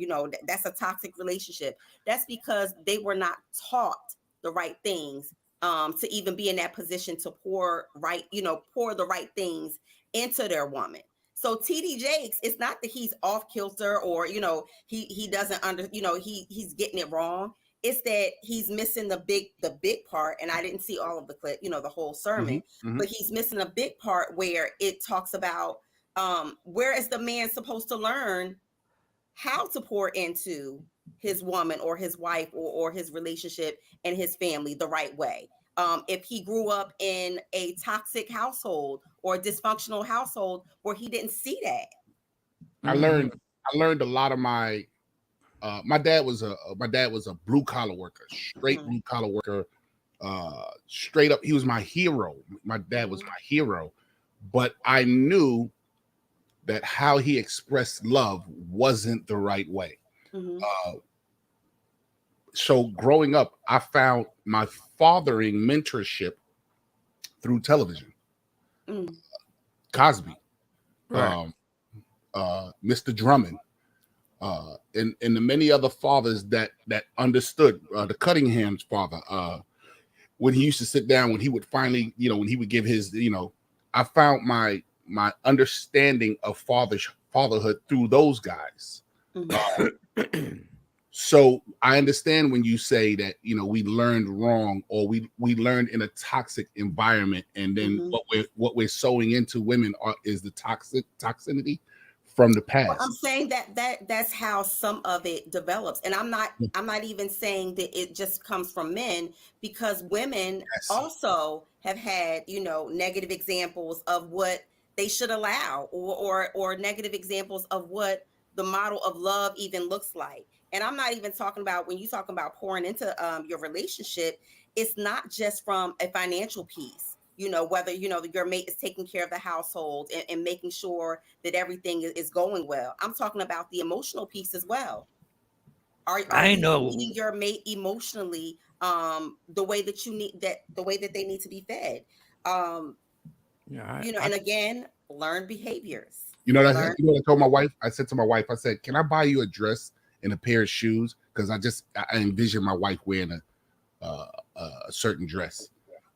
that's a toxic relationship. That's because they were not taught the right things to even be in that position to pour the right things into their woman. So TD Jakes, it's not that he's off kilter or, he doesn't he's getting it wrong. It's that he's missing the big part. And I didn't see all of the clip, the whole sermon, but he's missing a big part where it talks about where is the man supposed to learn how to pour into his woman or his wife or his relationship and his family the right way. If he grew up in a toxic household or a dysfunctional household where he didn't see that. I learned a lot of my dad was a blue collar worker, straight blue collar worker, straight up. He was my hero. My dad was my hero, but I knew that how he expressed love wasn't the right way. So growing up, I found my fathering mentorship through television. Cosby, right. Mr. Drummond, and the many other fathers that understood. The Cunningham's father, when he used to sit down, when he would finally, when he would give his, I found my understanding of fatherhood through those guys. So I understand when you say that, we learned wrong, or we learned in a toxic environment, and then what we're sowing into women is the toxicity from the past. Well, I'm saying that's how some of it develops, and I'm not even saying that it just comes from men, because women also have had negative examples of what they should allow, or negative examples of what the model of love even looks like. And I'm not even talking about, when you talking about pouring into your relationship, it's not just from a financial piece. Whether your mate is taking care of the household and making sure that everything is going well. I'm talking about the emotional piece as well. Are I you know. feeding your mate emotionally the way that you need, that the way that they need to be fed? Yeah, And again, learn behaviors. That, you know what I told my wife? I said to my wife, I said, "Can I buy you a dress and a pair of shoes?" Because I envision my wife wearing a certain dress.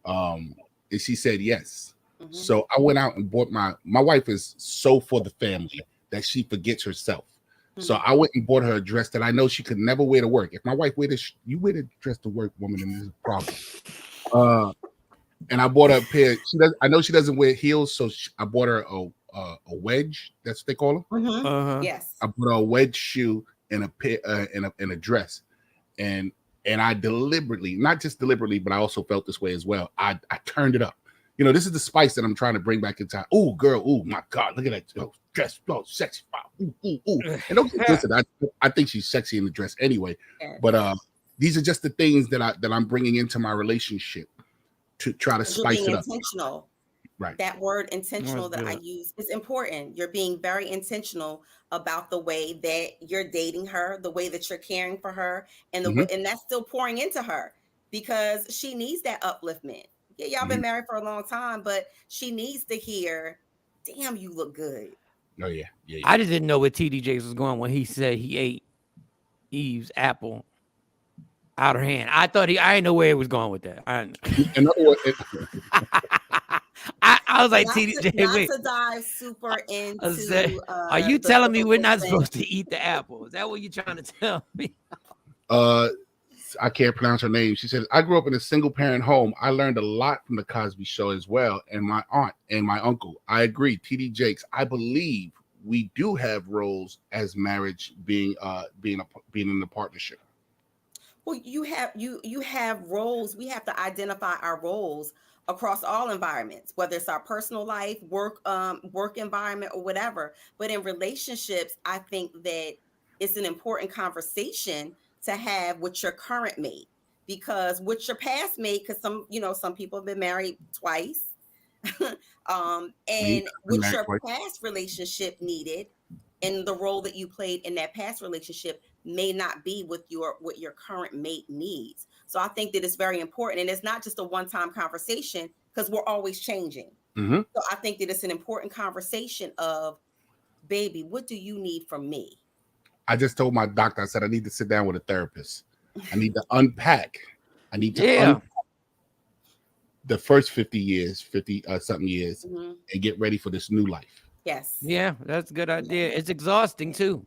And she said yes. Mm-hmm. So I went out and bought my wife is so for the family that she forgets herself. Mm-hmm. So I went and bought her a dress that I know she could never wear to work. If my wife wear this, you wear the dress to work, woman, and there's a problem. And I bought her a pair. I know she doesn't wear heels, so I bought her a wedge. That's what they call them. Mm-hmm. Uh-huh. Yes. I bought her a wedge shoe and a pair and a dress, and I deliberately, not just deliberately, but I also felt this way as well. I turned it up. This is the spice that I'm trying to bring back in time. Oh, girl. Oh, my God. Look at that dress. Oh, sexy. Ooh. And listen, I think she's sexy in the dress anyway. But these are just the things that I'm bringing into my relationship to try to spice it up. Intentional. Right. That word intentional that I use is important. You're being very intentional about the way that you're dating her, the way that you're caring for her, and and that's still pouring into her, because she needs that upliftment. Yeah, y'all been married for a long time, but she needs to hear, "Damn, you look good." Oh yeah. I just didn't know where TD Jakes was going when he said he ate Eve's apple out her hand. I didn't know where he was going with that. In other words, I was like, TD, not to dive super into. Are you telling me we're not supposed to eat the apple? Is that what you're trying to tell me? I can't pronounce her name. She said, "I grew up in a single parent home. I learned a lot from the Cosby Show as well, and my aunt and my uncle." I agree. TD Jakes, I believe we do have roles as marriage being in the partnership. Well, you have roles. We have to identify our roles across all environments, whether it's our personal life, work environment, or whatever. But in relationships, I think that it's an important conversation to have with your current mate, because with your past mate, because some people have been married twice, and what your past relationship needed and the role that you played in that past relationship may not be what your current mate needs. So I think that it's very important, and it's not just a one-time conversation, because we're always changing. Mm-hmm. So I think that it's an important conversation of, baby, what do you need from me? I just told my doctor, I said, I need to sit down with a therapist. I need to unpack. I need to unpack the first 50 something years, and get ready for this new life. Yes. Yeah, that's a good idea. It's exhausting too.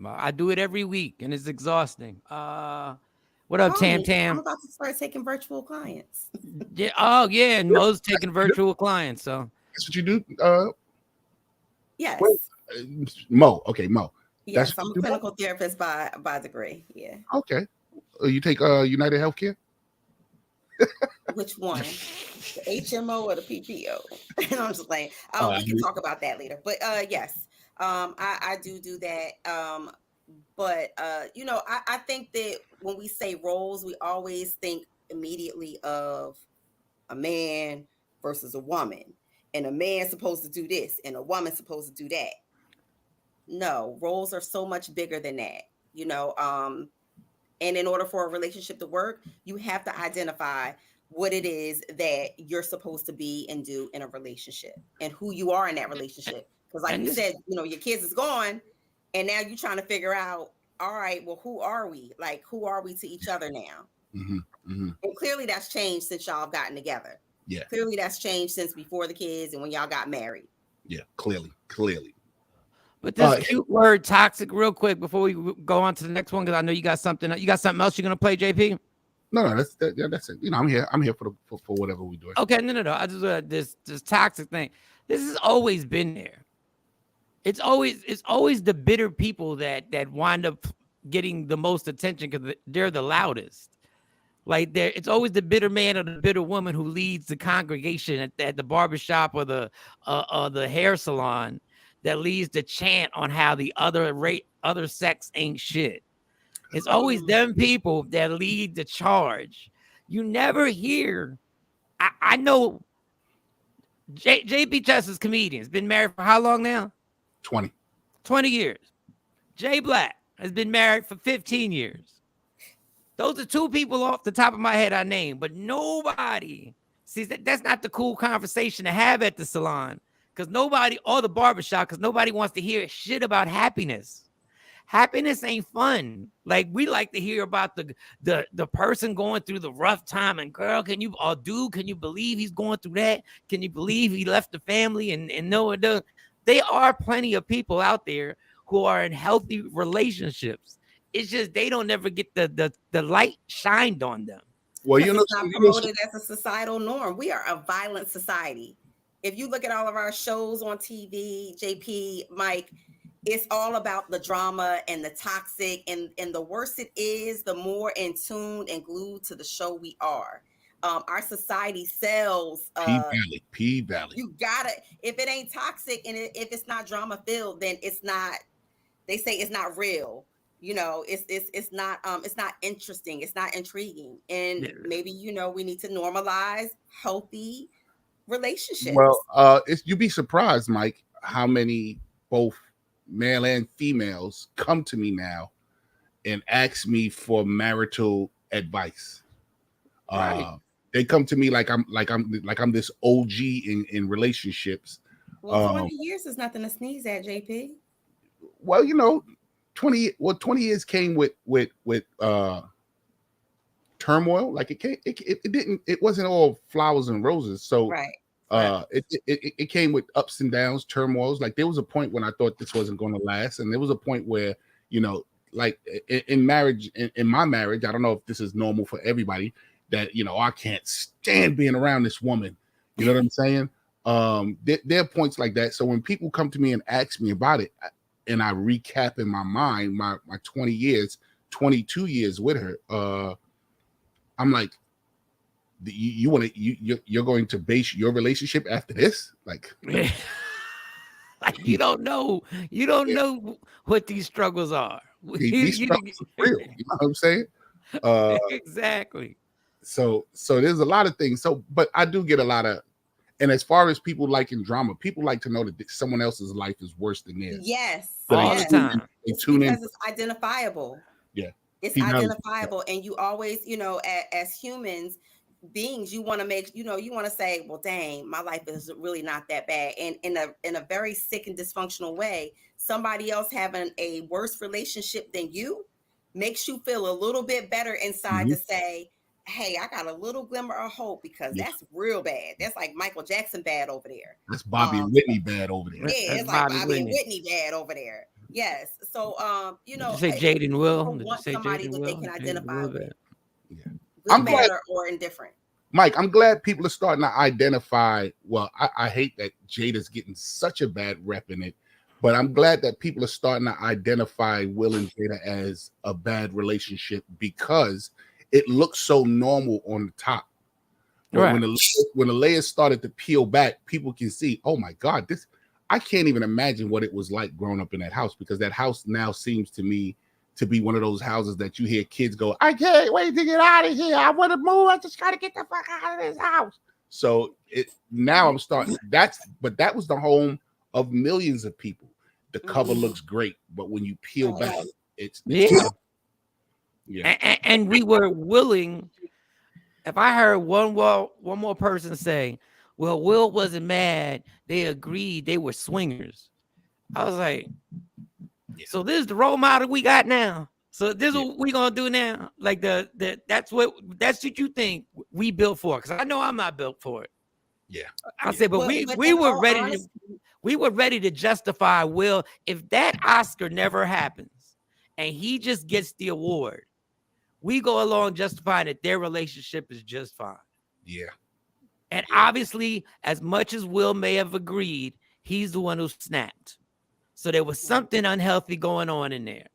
I do it every week and it's exhausting. What up, Tam Tam? I'm about to start taking virtual clients. Yeah. Oh, yeah. And Mo's taking virtual clients. So that's what you do. Yes. Mo. Okay, Mo. Yes, I'm a clinical therapist by degree. Yeah. Okay. You take United Healthcare? Which one? The HMO or the PPO? I'm just playing. We can talk about that later. But yes, I do that. But I think that when we say roles, we always think immediately of a man versus a woman, and a man's supposed to do this and a woman's supposed to do that. No, roles are so much bigger than that. And in order for a relationship to work, you have to identify what it is that you're supposed to be and do in a relationship, and who you are in that relationship. Because like you said, your kids is gone, and now you're trying to figure out, all right, well, who are we? Like, who are we to each other now? And clearly that's changed since y'all have gotten together. Yeah. Clearly that's changed since before the kids and when y'all got married. Yeah, clearly. But this cute word toxic, real quick, before we go on to the next one, because I know you got something else you're gonna play, JP. No, that's it. I'm here for whatever we do. Okay, no. I just this toxic thing. This has always been there. It's always the bitter people that wind up getting the most attention because they're the loudest. Like it's always the bitter man or the bitter woman who leads the congregation at the barbershop or the hair salon that leads to chant on how the other sex ain't shit. It's always them people that lead the charge. You never hear. I know JP Chester's comedian's been married for how long now? 20. 20 years. Jay Black has been married for 15 years. Those are two people off the top of my head I named, but nobody sees that's not the cool conversation to have at the salon, because nobody, or the barbershop, because nobody wants to hear shit about happiness. Happiness ain't fun. Like, we like to hear about the person going through the rough time, and girl, can you believe he's going through that? Can you believe he left the family and no one does? There are plenty of people out there who are in healthy relationships. It's just they don't ever get the light shined on them. Well, it's not promoted as a societal norm. We are a violent society. If you look at all of our shows on TV, JP, Mike, it's all about the drama and the toxic, and the worse it is, the more in tune and glued to the show we are. Our society sells P-Valley. You gotta, if it ain't toxic and if it's not drama filled, then it's not. They say it's not real. You know, it's not interesting. It's not intriguing. And maybe, we need to normalize healthy relationships. Well, you'd be surprised, Mike, how many both male and females come to me now and ask me for marital advice. Right. They come to me like I'm this OG in relationships. Well, 20 years is nothing to sneeze at, JP. Well, 20 years came with turmoil. Like it wasn't all flowers and roses. So right. It came with ups and downs, turmoils. Like, there was a point when I thought this wasn't going to last, and there was a point where, like in marriage, in my marriage, I don't know if this is normal for everybody, that I can't stand being around this woman. You know what I'm saying? There are points like that. So when people come to me and ask me about it, and I recap in my mind my 20 years, 22 years with her, I'm like, you're going to base your relationship after this? Like, like you don't know what these struggles are. These struggles are real. You know what I'm saying? Exactly. So there's a lot of things. But I do get a lot of, and as far as people liking drama, people like to know that someone else's life is worse than theirs. Yes. So all the time. They tune in. Because it's identifiable. Yeah. It's identifiable. And you always, as humans beings, you want to make, you want to say, well, dang, my life is really not that bad. And in a very sick and dysfunctional way, somebody else having a worse relationship than you makes you feel a little bit better inside to say, hey, I got a little glimmer of hope, because that's real bad. That's like Michael Jackson bad over there. That's Bobby and Whitney bad over there. Yeah, it's like Bobby and Whitney bad over there. Yes. So, Did you say Jaden Will? Want somebody that they can identify with. Yeah. I'm glad, or indifferent. Mike, I'm glad people are starting to identify. Well, I hate that Jada's getting such a bad rep in it, but I'm glad that people are starting to identify Will and Jada as a bad relationship, because it looks so normal on the top. Right. When the layers started to peel back, people can see, oh my God, I can't even imagine what it was like growing up in that house, because that house now seems to me to be one of those houses that you hear kids go, I can't wait to get out of here. I want to move. I just got to get the fuck out of this house. So now I'm starting. But that was the home of millions of people. The cover looks great, but when you peel back, it's And we were willing. If I heard one more person say, well, Will wasn't mad, they agreed, they were swingers, I was like, so this is the role model we got now. So this is what we gonna do now. Like that's what you think we built for. Because I know I'm not built for it. Yeah. I said, but we were ready we were ready to justify Will. If that Oscar never happens and he just gets the award, we go along justifying that their relationship is just fine. Yeah. And obviously, as much as Will may have agreed, he's the one who snapped. So there was something unhealthy going on in there.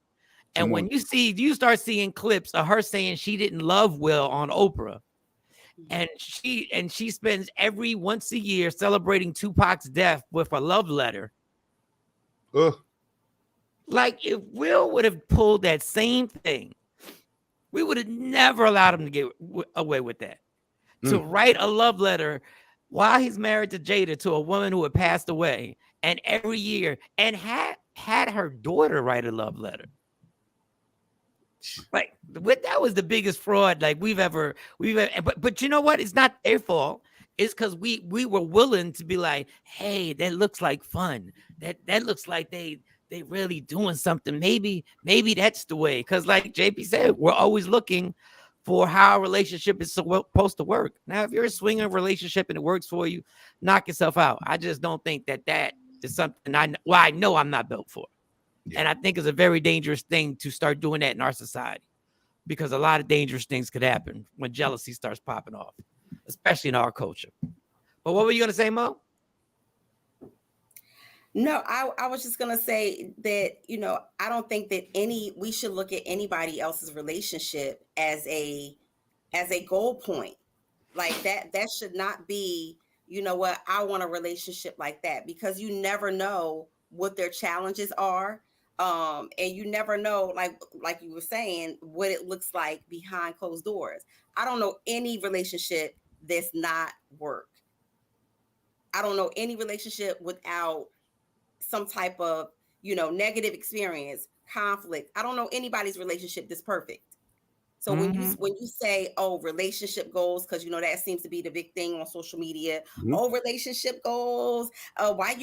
And when you start seeing clips of her saying she didn't love Will on Oprah, and she spends every once a year celebrating Tupac's death with a love letter, Like if Will would have pulled that same thing, we would have never allowed him to get away with that. To write a love letter while he's married to Jada to a woman who had passed away, and every year, and had her daughter write a love letter. Like that was the biggest fraud like we've ever. But you know what? It's not their fault. It's because we were willing to be like, hey, that looks like fun. That looks like they really doing something. Maybe that's the way. Because like JP said, we're always looking for how a relationship is supposed to work. Now, if you're a swinger relationship and it works for you, knock yourself out. I just don't think that is something I know I'm not built for. Yeah. And I think it's a very dangerous thing to start doing that in our society, because a lot of dangerous things could happen when jealousy starts popping off, especially in our culture. But what were you going to say, Mo? No, I was just going to say that, I don't think that we should look at anybody else's relationship as a goal point. Like that should not be, I want a relationship like that, because you never know what their challenges are. And you never know, like you were saying, what it looks like behind closed doors. I don't know any relationship that's not work. I don't know any relationship without some type of, negative experience, conflict. I don't know anybody's relationship that's perfect. So when you say, oh, relationship goals, because that seems to be the big thing on social media. Oh, relationship goals. Why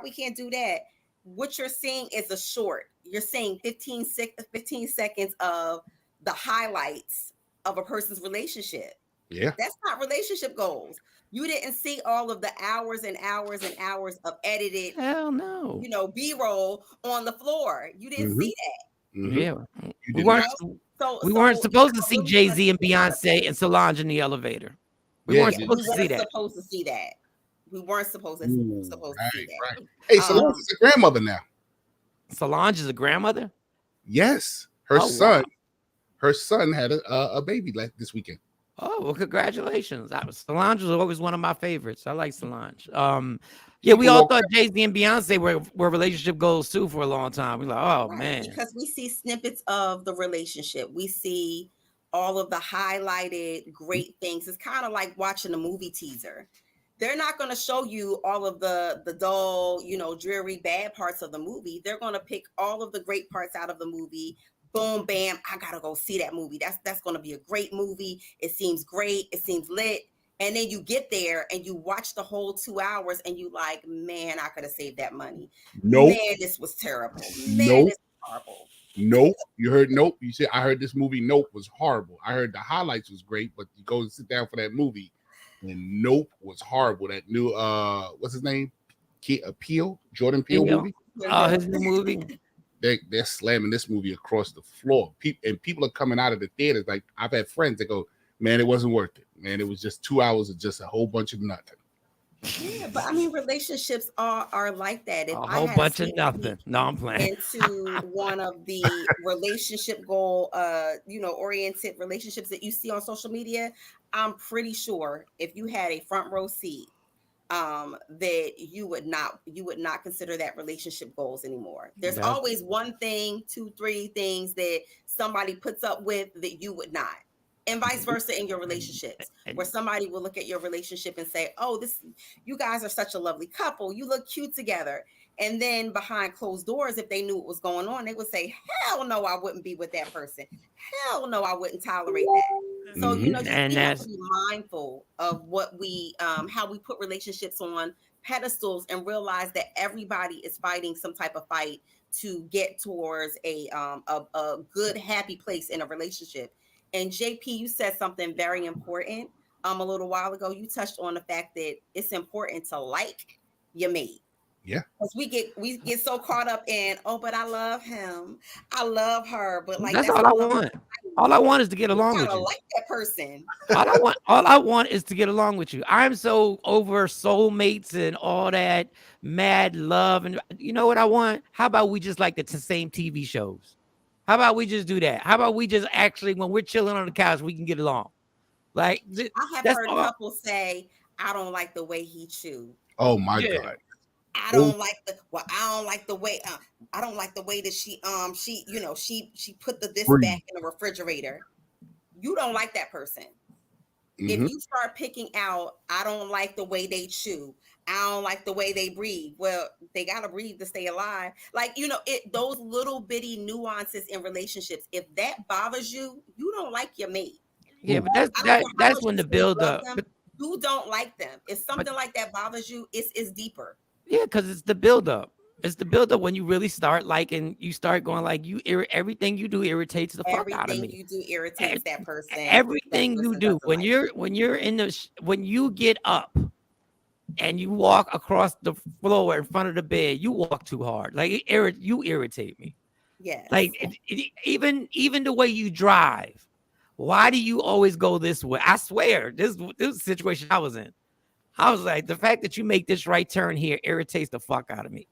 we can't do that? What you're seeing is you're seeing 15 seconds of the highlights of a person's relationship. Yeah. That's not relationship goals. You didn't see all of the hours and hours and hours of edited, hell no, B-roll on the floor. You didn't see that. Yeah. We weren't supposed to see Jay-Z and Beyonce and Solange in the elevator. We weren't supposed to see that. We weren't supposed to see that. Right. Hey, Solange is a grandmother now. Solange is a grandmother? Yes. Her son had a baby this weekend. Oh, well, congratulations. Solange was always one of my favorites. I like Solange. Yeah, we all thought Jay-Z and Beyonce were relationship goals too for a long time. We're like, oh, man. Because we see snippets of the relationship. We see all of the highlighted great things. It's kind of like watching a movie teaser. They're not going to show you all of the dull, dreary, bad parts of the movie. They're going to pick all of the great parts out of the movie. Boom, bam, I got to go see that movie. That's going to be a great movie. It seems great. It seems lit. And then you get there and you watch the whole 2 hours and you like, man, I could have saved that money. Nope. Man, this was terrible. Man, this was horrible. Nope. You heard nope. You said, I heard this movie, Nope, was horrible. I heard the highlights was great, but you go and sit down for that movie and Nope was horrible. That new, what's his name? Jordan Peele movie. Oh, his new movie. They're slamming this movie across the floor. People are coming out of the theaters. Like, I've had friends that go, man, it wasn't worth it. Man, it was just 2 hours of just a whole bunch of nothing. Yeah, but I mean, relationships are like that. If a whole bunch of nothing. No, I'm playing. Into one of the relationship goal, oriented relationships that you see on social media, I'm pretty sure if you had a front row seat, that you would not consider that relationship goals anymore. There's always one thing, 2, 3 things that somebody puts up with that you would not. And vice versa in your relationships, where somebody will look at your relationship and say, oh, you guys are such a lovely couple. You look cute together. And then behind closed doors, if they knew what was going on, they would say, hell no, I wouldn't be with that person. Hell no, I wouldn't tolerate that. So, we have to be mindful of what how we put relationships on pedestals and realize that everybody is fighting some type of fight to get towards a good, happy place in a relationship. And JP, you said something very important a little while ago. You touched on the fact that it's important to like your mate. Yeah. Because we get so caught up in, oh, but I love him. I love her. But like that's all I want. All I want is to get along with you. Like that person. all I want is to get along with you. I'm so over soulmates and all that mad love. And you know what I want? How about we just like the same TV shows? How about we just do that? How about we just actually, when we're chilling on the couch, we can get along? Like, I have heard couples say, I don't like the way he chews. Oh my God. I don't like the I don't like the way I don't like the way that she put the this back in the refrigerator. You don't like that person. If you start picking out, I don't like the way they chew, I don't like the way they breathe. Well, they gotta breathe to stay alive. Like, those little bitty nuances in relationships. If that bothers you, you don't like your mate. Yeah, but that's when the build up. You don't like them. If something like that bothers you, it's deeper. Yeah, because it's the build up. It's the build up when you really start liking. You start going like everything you do irritates the fuck out of me. Everything you do irritates that person. Everything you do when when you get up and you walk across the floor in front of the bed, you walk too hard. Like you irritate me. Yes. Like even the way you drive. Why do you always go this way? I swear, this is the situation I was in. I was like, the fact that you make this right turn here irritates the fuck out of me.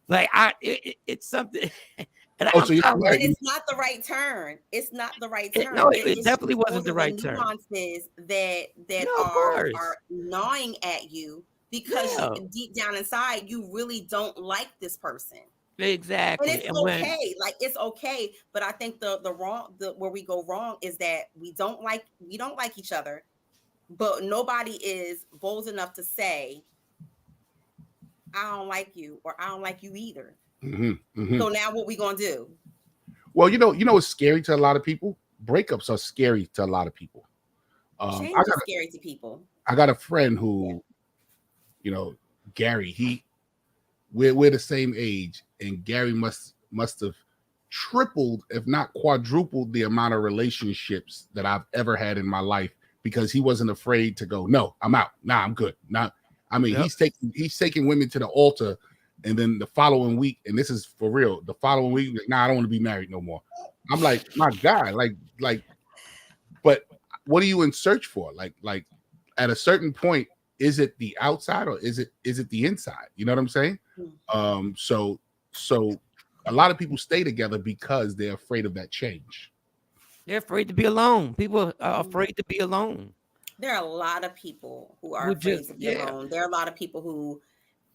Like it's something. And it's not the right turn. It's not the right turn. It definitely wasn't the right turn. Nuances that are gnawing at you because deep down inside you really don't like this person. Exactly. And it's okay. Like, it's okay. But I think the where we go wrong is that we don't like each other, but nobody is bold enough to say, I don't like you, or I don't like you either. So now what we gonna do? Well, it's scary to a lot of people. Breakups are scary to a lot of people. Change is scary to people. I got a friend who, Gary, we're the same age, and Gary must have tripled, if not quadrupled, the amount of relationships that I've ever had in my life because he wasn't afraid to go, no, I'm out. Nah, I'm good. He's taking women to the altar, and then the following week, and this is for real, the following week, I don't want to be married no more. I'm like, my God, like, but what are you in search for? Like at a certain point, is it the outside or is it the inside? You know what I'm saying? So a lot of people stay together because they're afraid of that change. They're afraid to be alone. People are afraid to be alone. There are a lot of people who are afraid to be alone. There are a lot of people who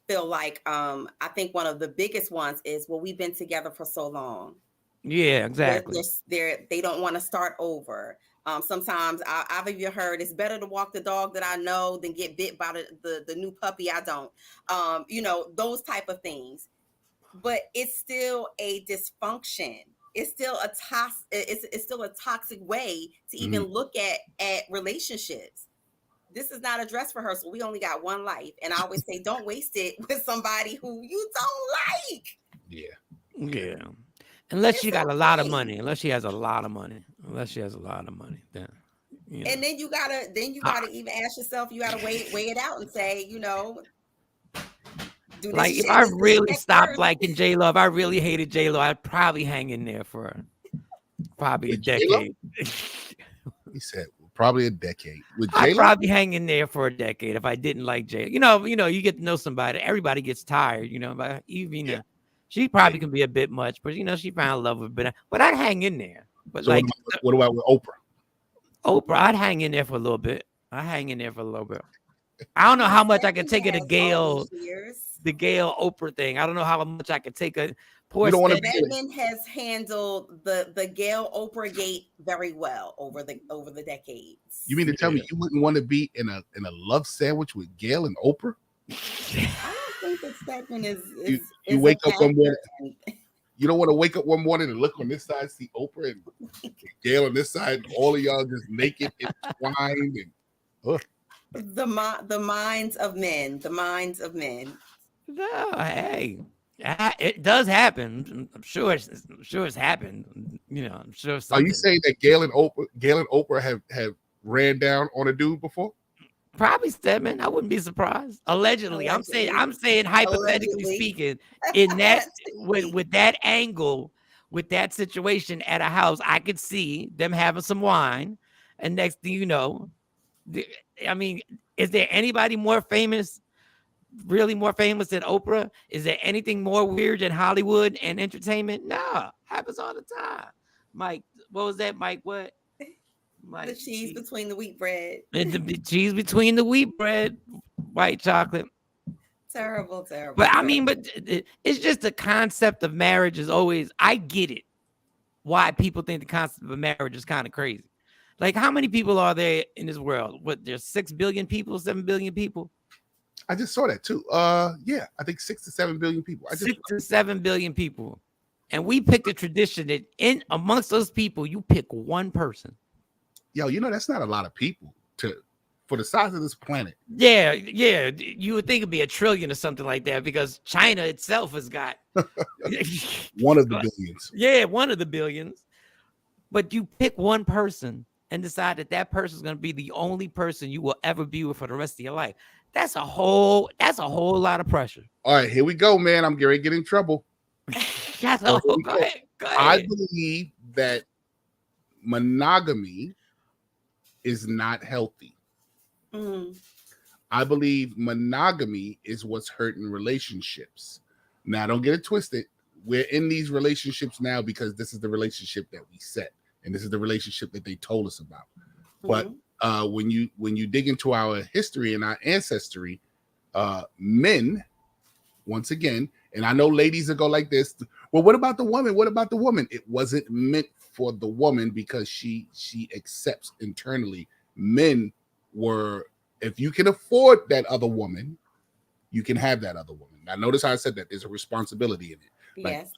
feel like, I think one of the biggest ones is, well, we've been together for so long. Yeah, exactly. They don't want to start over. Sometimes I've even heard it's better to walk the dog that I know than get bit by the new puppy I don't. Those type of things. But it's still a dysfunction. It's still a toxic way to even look at relationships. This is not a dress rehearsal. We only got one life. And I always say, don't waste it with somebody who you don't like. Yeah. Unless she got a lot of money. Unless she has a lot of money. Then. And then you gotta even ask yourself, you gotta weigh it out and say, like if I really stopped liking J-Lo, if I really hated J-Lo, I'd probably hang in there for probably a decade. He said probably a decade. I'd probably hang in there for a decade if I didn't like J. You get to know somebody. Everybody gets tired, but even she probably can be a bit much, but she found love with it. But I'd hang in there. But so what about with Oprah? Oprah, I'd hang in there for a little bit. I don't know how much I can take it to Gail. The Gail Oprah thing. I don't know how much I could take a poor. Batman has handled the Gail Oprah gate very well over the decades. You mean to tell me you wouldn't want to be in a love sandwich with Gail and Oprah? I don't think that statement is you wake up one morning. You don't want to wake up one morning and look on this side, see Oprah and Gail on this side, and all of y'all just naked and twined and the minds of men. No, hey, it does happen. I'm sure it's happened. I'm sure. Are you saying that Gail and Oprah have ran down on a dude before? Probably Stedman. I wouldn't be surprised. Allegedly. I'm saying hypothetically speaking, in that with that angle, with that situation at a house, I could see them having some wine, and next thing you know, I mean, is there anybody more famous? Really more famous than Oprah? Is there anything more weird than Hollywood and entertainment? No, happens all the time. Mike, what was that? Mike, what? The cheese between the wheat bread. And the cheese between the wheat bread, white chocolate. Terrible. But I mean, but it's just the concept of marriage is always, I get it. Why people think the concept of marriage is kind of crazy. Like, how many people are there in this world? What, there's 6 billion people, 7 billion people? I just saw that too. Yeah, I think 6 to 7 billion people. 6 to 7 billion people. And we picked a tradition that in amongst those people, you pick one person. Yo, that's not a lot of people for the size of this planet. Yeah. You would think it'd be a trillion or something like that, because China itself has got one of the billions. Yeah, one of the billions. But you pick one person and decide that person is going to be the only person you will ever be with for the rest of your life. That's a whole lot of pressure. All right, here we go, man. I'm going to get in trouble. Go ahead. I believe that monogamy is not healthy. I believe monogamy is what's hurting relationships. Now, don't get it twisted. We're in these relationships now because this is the relationship that we set, and this is the relationship that they told us about. But when you dig into our history and our ancestry, men, once again, and I know ladies that go like this, well, what about the woman? What about the woman? It wasn't meant for the woman because she accepts internally. Men were, if you can afford that other woman, you can have that other woman. Now, notice how I said that there's a responsibility in it. Like, Yes,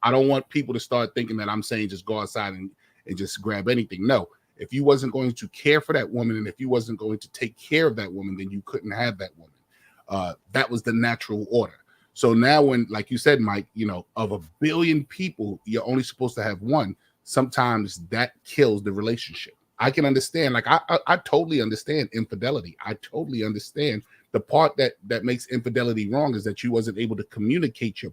I don't want people to start thinking that I'm saying just go outside and just grab anything. No, if you wasn't going to care for that woman, and if you wasn't going to take care of that woman, then you couldn't have that woman. That was the natural order. So now when, like you said, Mike, of 1 billion people, you're only supposed to have one. Sometimes that kills the relationship. I can understand, like I totally understand infidelity. I totally understand the part that makes infidelity wrong is that you wasn't able to communicate your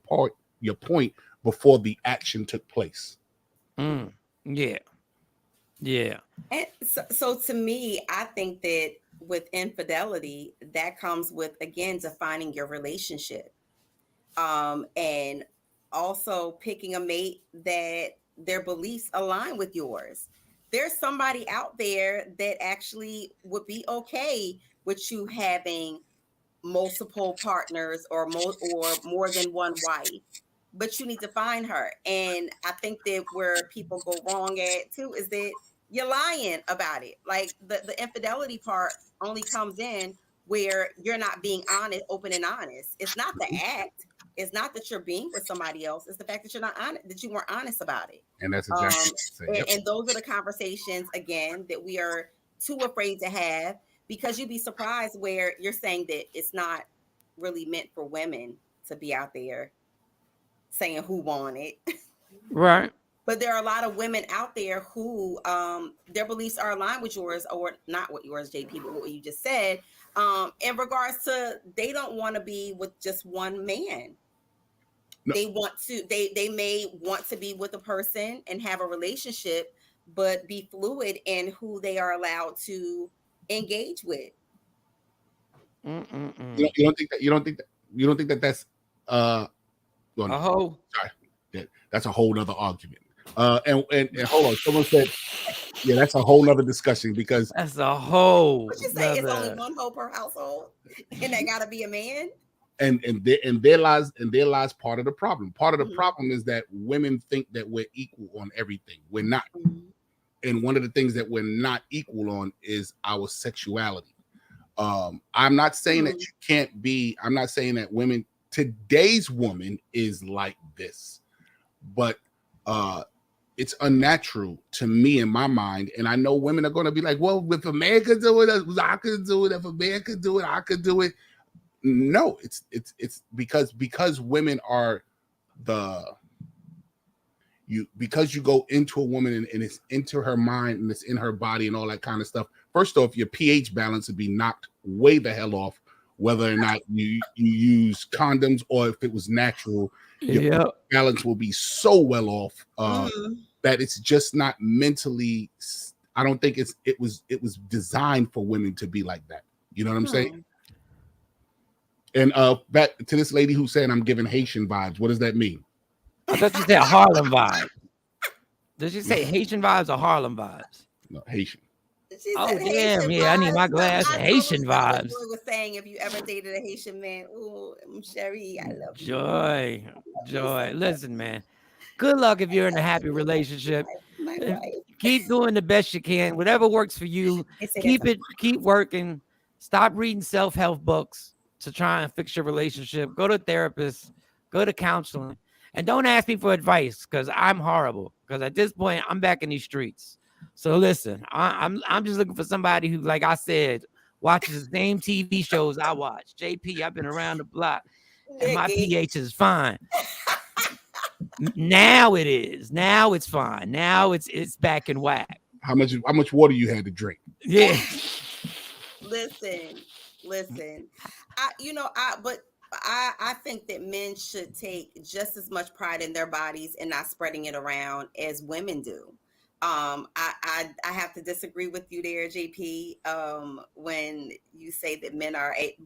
point before the action took place. Yeah. And so to me, I think that with infidelity, that comes with, again, defining your relationship, and also picking a mate that their beliefs align with yours. There's somebody out there that actually would be okay with you having multiple partners or more than one wife, but you need to find her. And I think that where people go wrong at too is that you're lying about it. Like the infidelity part only comes in where you're not being honest, open and honest. It's not the act. It's not that you're being with somebody else. It's the fact that you're not honest, that you weren't honest about it. And that's exactly what I'm saying. And those are the conversations, again, that we are too afraid to have, because you'd be surprised where you're saying that it's not really meant for women to be out there saying who want it. Right. But there are a lot of women out there who their beliefs are aligned with yours, or not with yours, JP, but what you just said, in regards to they don't want to be with just one man. No. They may want to be with a person and have a relationship, but be fluid in who they are allowed to engage with. You don't think that that's a whole. Sorry, that's a whole nother argument. And hold on, someone said, yeah, that's a whole nother discussion, because that's a whole. What you say? It's only one hoe per household, and they gotta be a man. And there lies part of the problem. Part of the problem is that women think that we're equal on everything. We're not. And one of the things that we're not equal on is our sexuality. I'm not saying that you can't be. I'm not saying that today's woman is like this, but it's unnatural to me in my mind. And I know women are going to be like, well, if a man could do it, I could do it. If a man could do it, I could do it. No, it's because women are because you go into a woman and it's into her mind and it's in her body and all that kind of stuff. First off, your pH balance would be knocked way the hell off, whether or not you use condoms or if it was natural. Your balance will be so well off that it's just not mentally. I don't think it was designed for women to be like that. You know what I'm saying? And back to this lady who said I'm giving Haitian vibes. What does that mean? I thought you said Harlem vibes. Did you say Haitian vibes or Harlem vibes? No, Haitian. She Oh said damn, Haitian yeah, I need vibes. my No, glass of I Haitian totally got what vibes. Joy was saying. If you ever dated a Haitian man, ooh, Sherry, I love you. Joy, I love you joy. so much. Listen, man. Good luck if you're in a I love happy you. relationship. My If- wife. Keep doing the best you can. Whatever works for you. They say that's Keep it. Keep working. Stop reading self-help books to try and fix your relationship. Go to therapists. Go to counseling. And don't ask me for advice because I'm horrible. Because at this point, I'm back in these streets. So listen, I'm just looking for somebody who, like I said, watches the same TV shows I watch. JP, I've been around the block, and my Nikki. pH is fine. Now it is. Now it's fine. Now it's back in whack. How much water you had to drink? Yeah. Listen. I think that men should take just as much pride in their bodies and not spreading it around as women do. I have to disagree with you there, JP. When you say that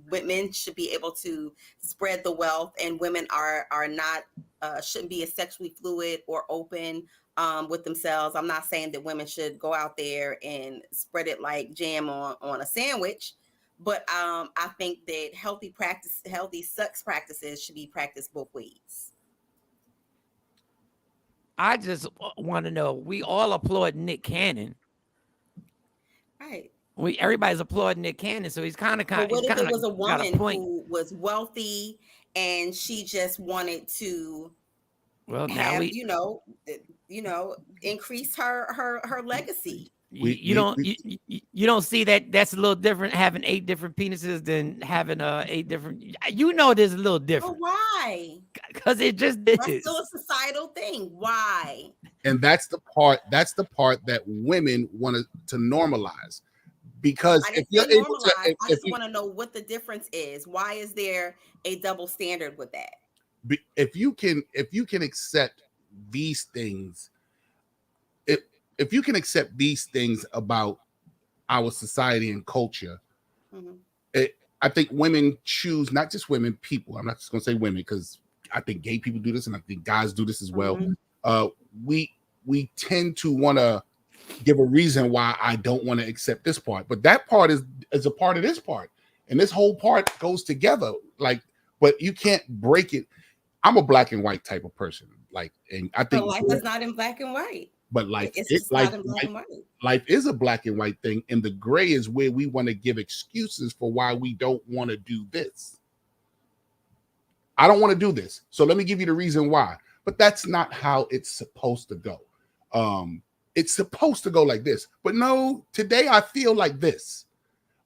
women should be able to spread the wealth and women are not shouldn't be as sexually fluid or open with themselves. I'm not saying that women should go out there and spread it like jam on a sandwich, but I think that healthy sex practices should be practiced both ways. I just want to know. We all applaud Nick Cannon. Right. Everybody's applauding Nick Cannon, so he's kind of. But what if it was a woman who was wealthy and she just wanted to now increase her legacy? You don't see that that's a little different having 8 different penises than having 8 different. There's a little different. Oh, why? Because it just That's is. still a societal thing. Why? And that's the part that women want to normalize. Because if you're able to, I just want to know what the difference is. Why is there a double standard with that? If you can accept these things, if you can accept these things about our society and culture, I think women choose, not just women, people. I'm not just going to say women because I think gay people do this and I think guys do this as well. We tend to want to give a reason why I don't want to accept this part, but that part is a part of this part, and this whole part goes together. But you can't break it. I'm a black and white type of person, and I think life is not in black and white. But life is a black and white thing, and the gray is where we want to give excuses for why we don't want to do this. I don't want to do this, so let me give you the reason why. But that's not how it's supposed to go. It's supposed to go like this, but no, today I feel like this.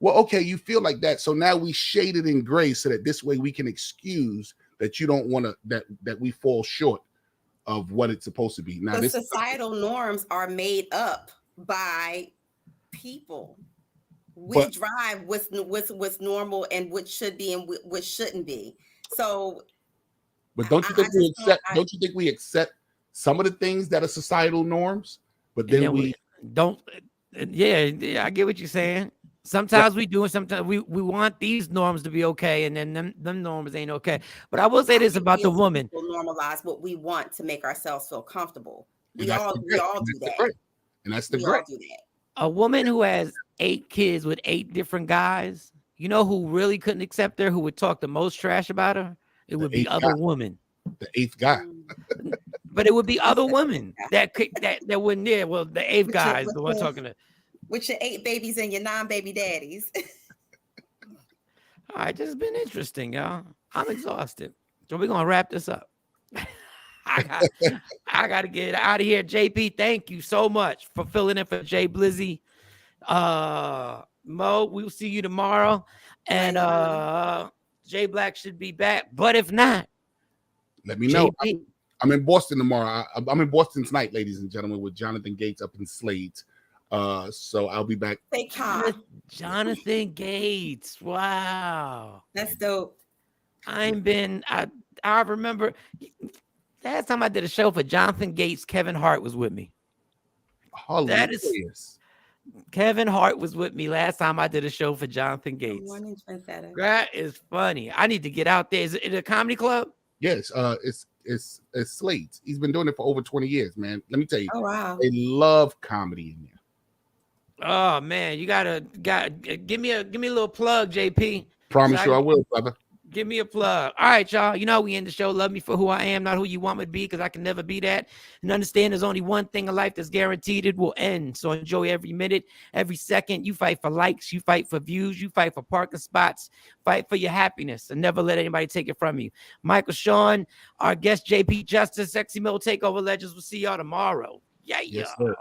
Well, okay, you feel like that, so now we shade it in gray so that this way we can excuse that you don't want to, that we fall short of what it's supposed to be. Now, the societal norms are made up by people. We drive what's normal and what should be and what shouldn't be. So, but don't you think we accept some of the things that are societal norms? But then we don't. Yeah, I get what you're saying. Sometimes we do, and sometimes we want these norms to be okay, and then them norms ain't okay. But I will say this about the woman: normalize what we want to make ourselves feel comfortable. We all do that, and that's the great. A woman who has 8 kids with 8 different guys, you know who really couldn't accept her, who would talk the most trash about her? It would be other women. The 8th guy. But it would be other women that wouldn't. Yeah, well, the 8th guy is the one talking to. With your 8 babies and your 9 baby daddies. All right, this has been interesting, y'all. I'm exhausted. So we're gonna wrap this up. I got to get out of here. JP, thank you so much for filling in for Jay Blizzy. Mo, we'll see you tomorrow. And Jay Black should be back. But if not, let me know. I'm in Boston tomorrow. I'm in Boston tonight, ladies and gentlemen, with Jonathan Gates up in Slade. So I'll be back. Jonathan Gates. Wow. That's dope. I remember last time I did a show for Jonathan Gates, Kevin Hart was with me. Hilarious. Kevin Hart was with me last time I did a show for Jonathan Gates. That is funny. I need to get out there. Is it a comedy club? Yes, it's Slade. He's been doing it for over 20 years, man. Let me tell you. Oh wow. They love comedy in there. Oh man, you gotta give me a little plug, JP. Promise you I will, brother. Give me a plug. All right, y'all. You know we end the show. Love me for who I am, not who you want me to be, because I can never be that. And understand there's only one thing in life that's guaranteed. It will end. So enjoy every minute, every second. You fight for likes. You fight for views. You fight for parking spots. Fight for your happiness, and never let anybody take it from you. Michael Shawn, our guest JP Justice, Sexy Mill Takeover Legends. We'll see y'all tomorrow. Yeah. Yes, sir.